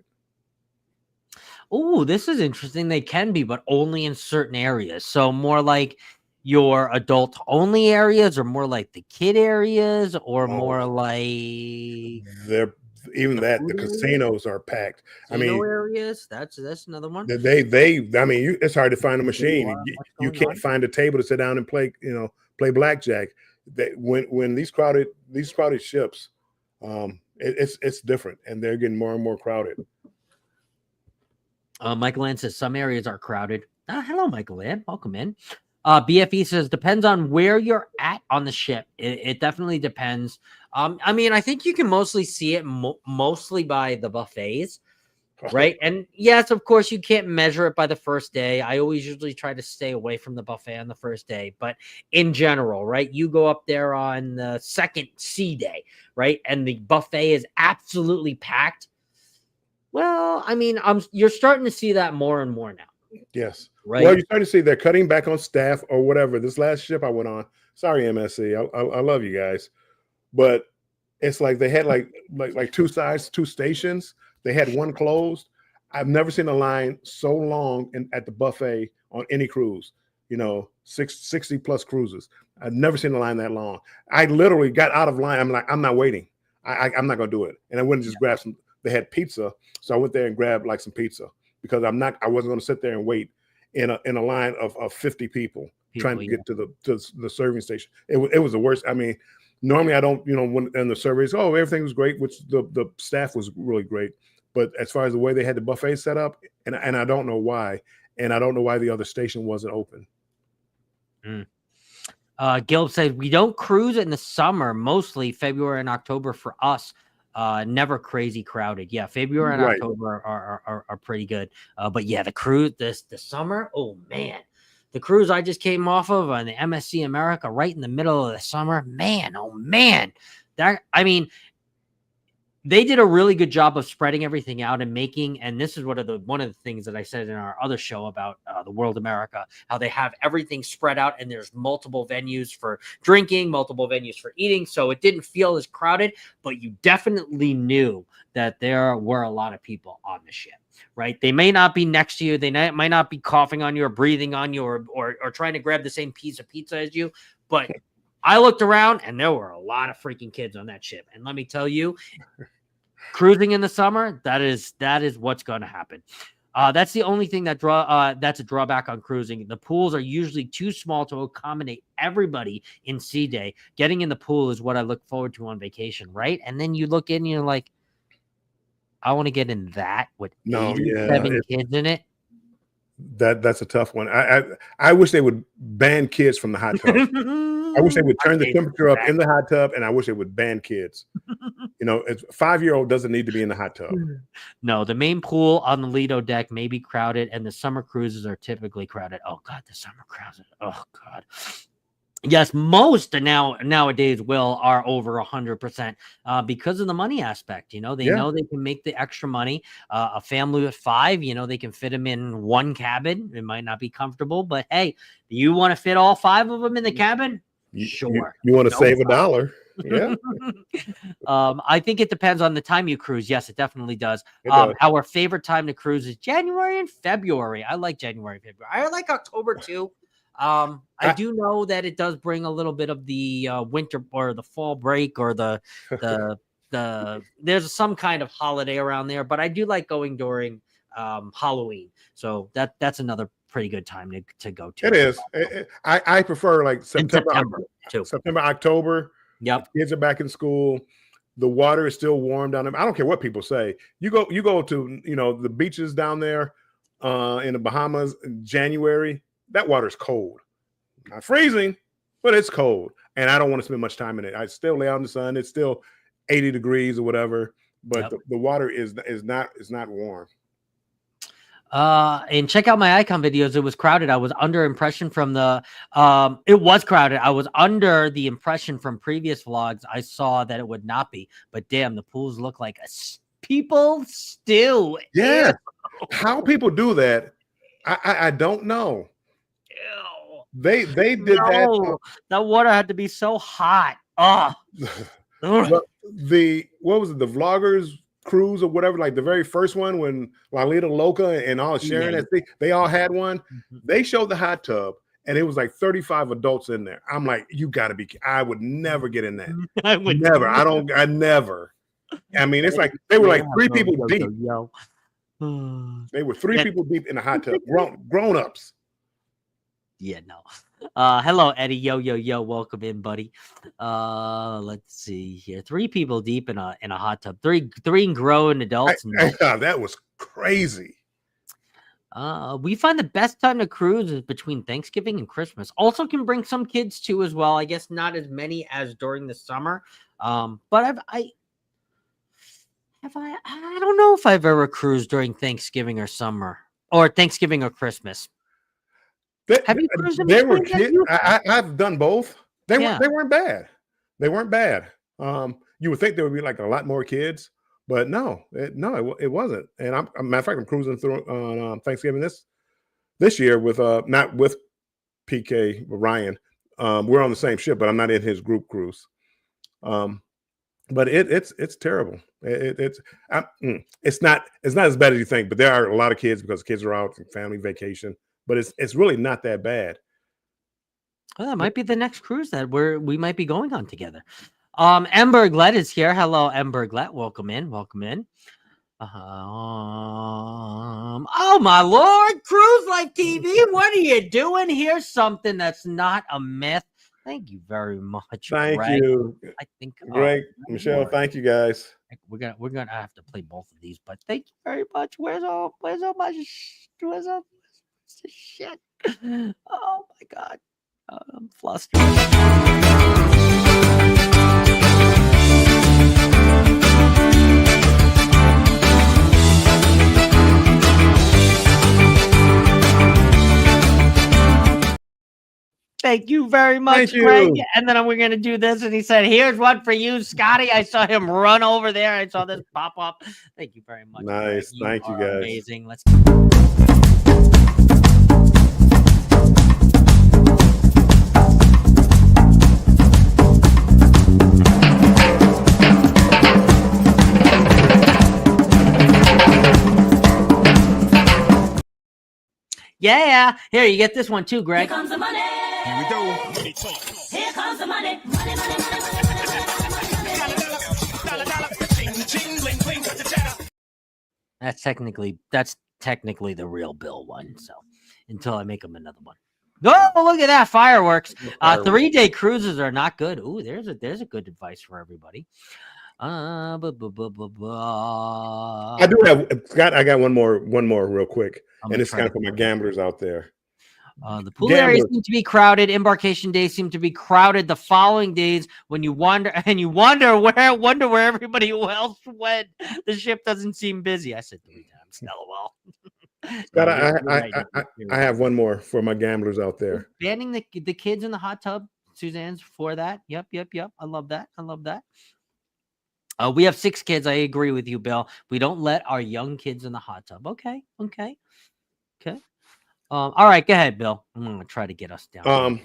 Oh, this is interesting. They can be, but only in certain areas. So more like your adult only areas, or more like the kid areas, or more Oh, like they're even the that food the areas, casinos are packed. I casino mean, areas. That's another one. I mean, it's hard to find a A machine. lot You, what's you going can't on. find a table to sit down and play, play blackjack. When these crowded ships, it's different, and they're getting more and more crowded. Michael Ann says some areas are crowded. Hello, Michael Ann. Welcome in. BFE says depends on where you're at on the ship. It definitely depends. I mean, I think you can mostly see it mostly by the buffets, right? And yes, of course, you can't measure it by the first day. I always usually try to stay away from the buffet on the first day, but in general, right? You go up there on the second sea day, right? And the buffet is absolutely packed. Well, I mean, you're starting to see that more and more now, Yes. right? Well, you're starting to see they're cutting back on staff or whatever. This last ship I went on, sorry, MSC, I love you guys, but it's like they had like two sides, two stations. They had one closed. I've never seen a line so long at the buffet on any cruise. 60 plus cruises. I've never seen a line that long. I literally got out of line. I'm like, I'm not waiting. I'm not gonna do it. And I went and just grabbed some. They had pizza, so I went there and grabbed like some pizza because I wasn't going to sit there and wait in a line of 50 people trying to get to the serving station. It was the worst. I mean, normally I don't, when in the surveys, everything was great, which the staff was really great. But as far as the way they had the buffet set up, and I don't know why, and I don't know why the other station wasn't open. Gil said we don't cruise in the summer, mostly February and October for us. Never crazy crowded. Yeah, February and Right. October are pretty good. But yeah, the cruise the summer, oh man. The cruise I just came off of on the MSC America right in the middle of the summer, man, oh man. They did a really good job of spreading everything out and and this is one of the things that I said in our other show about the World America, how they have everything spread out and there's multiple venues for drinking, multiple venues for eating. So it didn't feel as crowded, but you definitely knew that there were a lot of people on the ship, right? They may not be next to you. They might not be coughing on you or breathing on you or trying to grab the same piece of pizza as you, but I looked around and there were a lot of freaking kids on that ship. And let me tell you, cruising in the summer, that is what's going to happen. That's the only thing that's a drawback on cruising. The pools are usually too small to accommodate everybody in sea day. Getting in the pool is what I look forward to on vacation, right? And then you look in and you're like, I want to get in that with 87 kids in it. That's a tough one. I wish they would ban kids from the hot tub. I wish they would turn the temperature up in the hot tub, and I wish they would ban kids. It's 5-year-old doesn't need to be in the hot tub. No, the main pool on the Lido deck may be crowded, and the summer cruises are typically crowded. Oh God, the summer cruises. Oh God. Yes, most nowadays are over 100% because of the money aspect. They know they can make the extra money. A family with 5, they can fit them in one cabin. It might not be comfortable, but hey, do you want to fit all 5 of them in the cabin? Sure. You want to save $1? Yeah. I think it depends on the time you cruise. Yes, it definitely does. It does. Our favorite time to cruise is January and February. I like January, February. I like October too. I do know that it does bring a little bit of the winter or the fall break or the there's some kind of holiday around there, but I do like going during Halloween. So that's another pretty good time to go to. It is. I prefer like September too. September, October. Yep. Kids are back in school. The water is still warm down there. I don't care what people say. You go to the beaches down there in the Bahamas in January. That water's cold. Not freezing, but it's cold. And I don't want to spend much time in it. I still lay out in the sun. It's still 80 degrees or whatever. but Yep. the water is not warm. And check out my icon videos. It was crowded. I was under impression from the it was crowded. I was under the impression from previous vlogs. I saw that it would not be, but damn, the pools look like people still. Yeah. How people do that, I don't know. Ew. They did that. No, that water had to be so hot. Oh, Well, what was it, the vloggers cruise or whatever, like the very first one when Lalita Loca and all Sharon, Yeah. they all had one. They showed the hot tub and it was like 35 adults in there. I'm like, you gotta be, I would never get in that. I would Never. I never. I mean, it's like they were like three people deep. They were three Yeah. people deep in the hot tub, grown-ups. Yeah, no. Hello, Eddie. Yo, welcome in, buddy. Let's see here. 3 people deep in a hot tub. Three grown adults. No. That was crazy. We find the best time to cruise is between Thanksgiving and Christmas. Also can bring some kids too as well. I guess not as many as during the summer. But I don't know if I've ever cruised during Thanksgiving or summer or Thanksgiving or Christmas. Have you cruised in They were between kids. I've done both. They weren't bad. They weren't bad. You would think there would be like a lot more kids, but no, it wasn't. And matter of fact, I'm cruising through on Thanksgiving this year with not with PK Ryan. We're on the same ship, but I'm not in his group cruise. But it's terrible. It's not as bad as you think. But there are a lot of kids because kids are out on family vacation. But it's really not that bad. Well, that might be the next cruise that we might be going on together. Ember Glett is here. Hello, Ember Glett. Welcome in. Oh my Lord, Cruise Life TV. What are you doing? Here's something that's not a myth. Thank you very much. Thank Greg. you, I think Greg, Michelle. Lord. Thank you, guys. We're gonna have to play both of these, but thank you very much. Where's all my shit? Oh my God. I'm flustered. Thank you very much, Greg. And then we're going to do this. And he said, here's one for you, Scotty. I saw him run over there. I saw this pop up. Thank you very much. Nice. Thank you, guys. Amazing. Let's Yeah. Here, you get this one too, Greg. Here comes the money. Here we go. Money talk. Here comes the money. Money. That's technically the real Bill one. So until I make him another one. Oh, look at that. Fireworks. 3-day cruises are not good. Ooh, there's a good advice for everybody. I do have Scott. I got one more real quick, and it's kind of for my gamblers out there. The pool areas seem to be crowded. Embarkation days seem to be crowded. The following days, when you wonder where everybody else went, the ship doesn't seem busy. I said 3 times. LOL. Scott, I have one more for my gamblers out there. Banning the kids in the hot tub. Suzanne's for that. Yep. I love that. We have 6 kids. I agree with you, Bill. We don't let our young kids in the hot tub. Okay. All right, go ahead, Bill. I'm gonna try to get us down.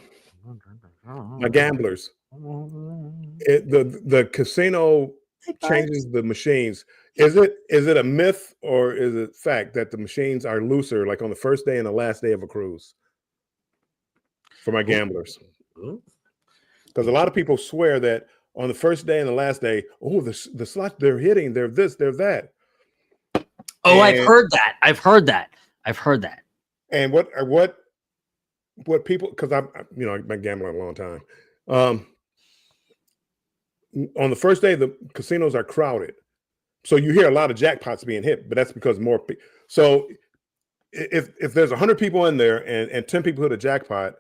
My gamblers. The casino changes the machines. Is it a myth or is it fact that the machines are looser, like on the first day and the last day of a cruise? For my gamblers, because a lot of people swear that on the first day and the last day, the slots they're hitting, they're this, they're that. Oh, I've heard that. And what people, because I've been gambling a long time. On the first day, the casinos are crowded, so you hear a lot of jackpots being hit, but that's because more people. So if there's 100 people in there and 10 people hit a jackpot,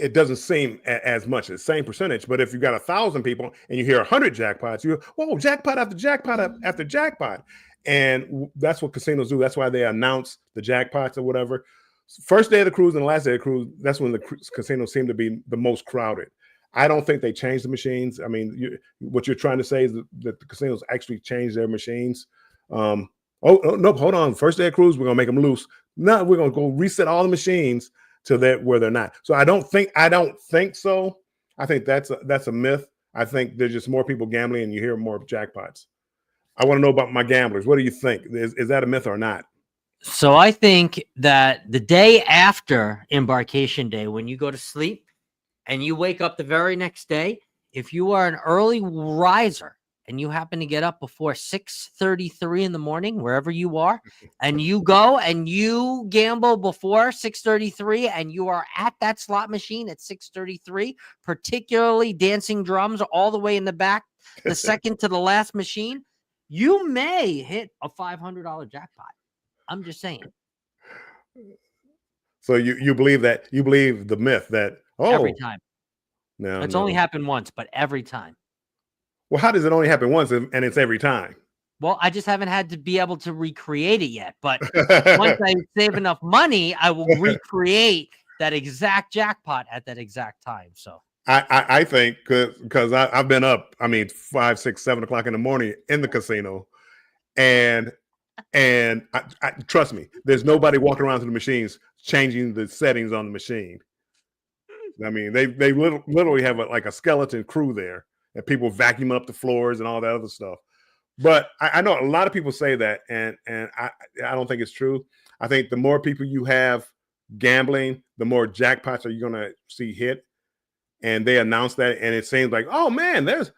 it doesn't seem as much, the same percentage. But if you got 1,000 people and you hear 100 jackpots, you whoa, jackpot after jackpot after jackpot. And that's what casinos do. That's why they announce the jackpots or whatever. First day of the cruise and the last day of the cruise, that's when the casinos seem to be the most crowded. I don't think they changed the machines. I mean, what you're trying to say is that the casinos actually changed their machines. Oh, nope, hold on. First day of cruise, we're gonna make them loose. No, we're gonna go reset all the machines to that where they're not. So I don't think so. I think that's a myth. I think there's just more people gambling and you hear more jackpots. I want to know about my gamblers. What do you think? Is that a myth or not? So I think that the day after embarkation day, when you go to sleep and you wake up the very next day, if you are an early riser and you happen to get up before 6:33 in the morning, wherever you are, and you go and you gamble before 6:33 and you are at that slot machine at 6:33, particularly dancing drums all the way in the back, the second to the last machine, you may hit a $500 jackpot. I'm just saying. So you believe that, you believe the myth that Every time. No, It's no. only happened once, but every time. Well, how does it only happen once and it's every time? Well, I just haven't had to be able to recreate it yet. But once I save enough money, I will recreate that exact jackpot at that exact time. So I think because I've been up, I mean, 5, 6, 7 o'clock in the morning in the casino, and I trust me, there's nobody walking around to the machines changing the settings on the machine. I mean, they literally have like a skeleton crew there, and people vacuum up the floors and all that other stuff. But I know a lot of people say that, and I don't think it's true. I think the more people you have gambling, the more jackpots are you going to see hit. And they announce that, and it seems like, oh man, there's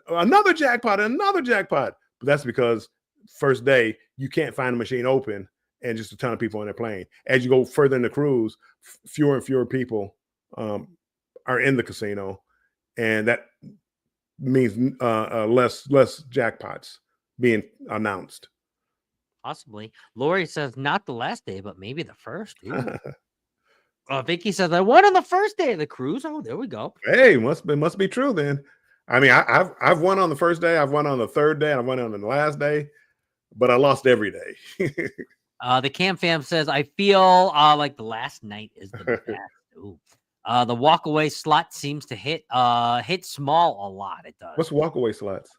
another jackpot, another jackpot. But that's because first day you can't find a machine open, and just a ton of people on their plane. As you go further in the cruise, fewer and fewer people are in the casino, and that means less jackpots being announced. possibly. Lori says not the last day, but maybe the first. Vicky says I won on the first day of the cruise. Oh, there we go. Hey, must be true then. I mean, I've won on the first day, I've won on the third day, I've won on the last day, but I lost every day. The Cam Fam says I feel like the last night is the best. Ooh. The walkaway slot seems to hit small a lot. It does. What's walkaway slots?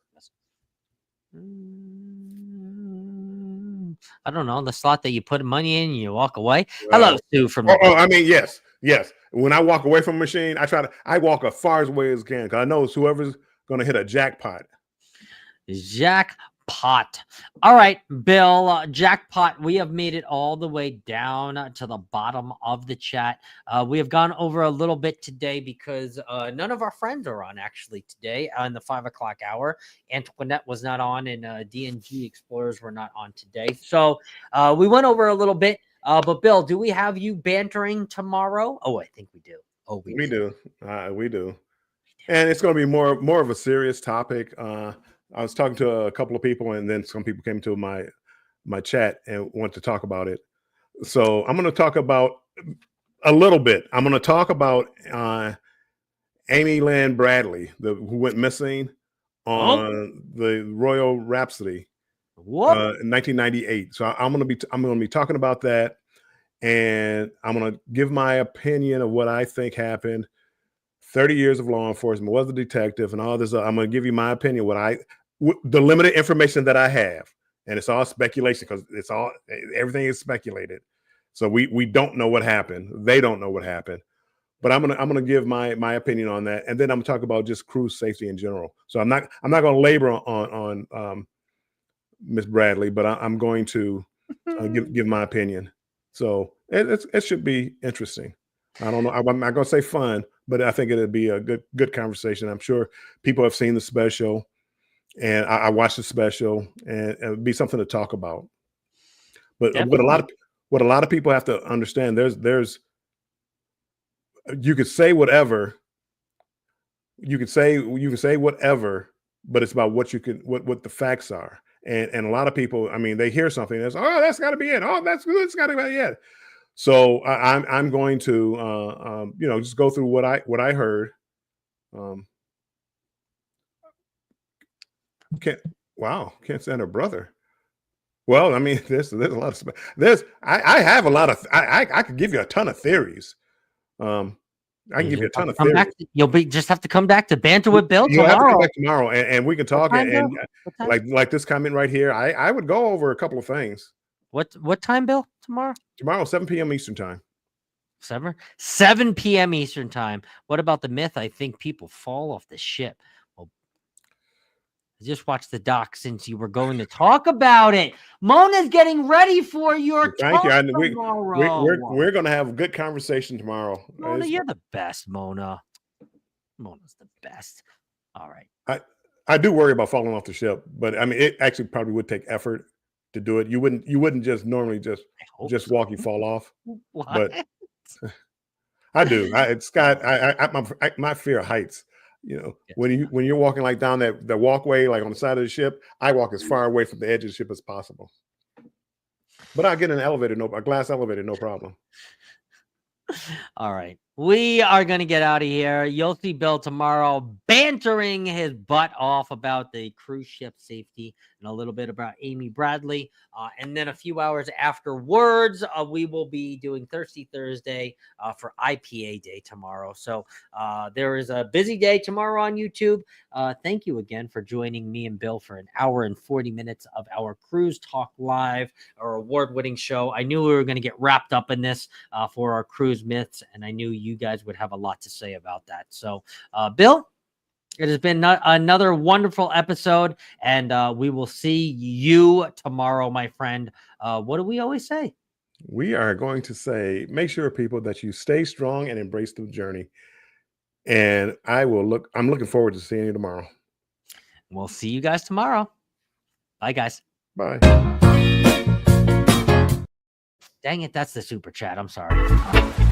I don't know, the slot that you put money in and you walk away. Hello, Sue from the I mean, yes. When I walk away from a machine, I walk as far away as I can, because I know it's whoever's going to hit a jackpot. Jackpot. All right, Bill, jackpot. We have made it all the way down to the bottom of the chat. We have gone over a little bit today because none of our friends are on actually today on the 5 o'clock hour. Antoinette was not on, and DNG Explorers were not on today. So we went over a little bit. But Bill, do we have you bantering tomorrow? Oh, I think we do. Oh, we do. We do. And it's going to be more of a serious topic. I was talking to a couple of people, and then some people came to my chat and want to talk about it. So I'm going to talk about a little bit. I'm going to talk about Amy Lynn Bradley, who went missing on the Royal Rhapsody in 1998. So I'm going to be talking about that, and I'm going to give my opinion of what I think happened. 30 years of law enforcement, was a detective, and all this. I'm going to give you my opinion, the limited information that I have, and it's all speculation because everything is speculated. So we don't know what happened. They don't know what happened, but I'm gonna give my opinion on that, and then I'm gonna talk about just cruise safety in general. So I'm not gonna labor on Miss Bradley, but I'm going to give my opinion. So it should be interesting. I don't know. I'm not gonna say fun, but I think it'll be a good conversation. I'm sure people have seen the special, and I watched the special, and it'll be something to talk about. But what a lot of people have to understand, there's you could say whatever, you can say whatever, but it's about what the facts are. And a lot of people, I mean, they hear something that's, oh, that's got to be it. Oh, that's got to be it. So I'm going to just go through what I heard. Can't stand her brother. Well, I mean, there's a lot of I have a lot of I could give you a ton of theories. I can give you a ton of Come theories. back. You'll just have to come back to banter with Bill You have to come tomorrow. back tomorrow, and we can talk. time, And Bill? What time? like this comment right here, I would go over a couple of things What time, Bill? Tomorrow? tomorrow, 7 p.m. Eastern time. 7 p.m. Eastern time. What about the myth? I think people fall off the ship. Well, I just watched the doc since you were going to talk about it. Mona's getting ready for your Thank you. talk And tomorrow. we're going to have a good conversation tomorrow. Mona, you're the best, Mona. Mona's the best. All right. I do worry about falling off the ship, but I mean, it actually probably would take effort to do it. You wouldn't just normally just walk, you fall off. What? But I do. Scott, my fear of heights. When you're walking like down that walkway, like on the side of the ship, I walk as far away from the edge of the ship as possible. But I get an elevator, a glass elevator, no problem. All right. We are going to get out of here. You'll see Bill tomorrow bantering his butt off about the cruise ship safety and a little bit about Amy Bradley. And then a few hours afterwards, we will be doing Thirsty Thursday for IPA Day tomorrow. So there is a busy day tomorrow on YouTube. Thank you again for joining me and Bill for an hour and 40 minutes of our Cruise Talk Live, our award-winning show. I knew we were going to get wrapped up in this for our cruise myths, and I knew you guys would have a lot to say about that. So, Bill, it has been another wonderful episode, and we will see you tomorrow, my friend. What do we always say? We are going to say, make sure, people, that you stay strong and embrace the journey. And I'm looking forward to seeing you tomorrow. We'll see you guys tomorrow. Bye, guys. Bye. Dang it, that's the super chat. I'm sorry.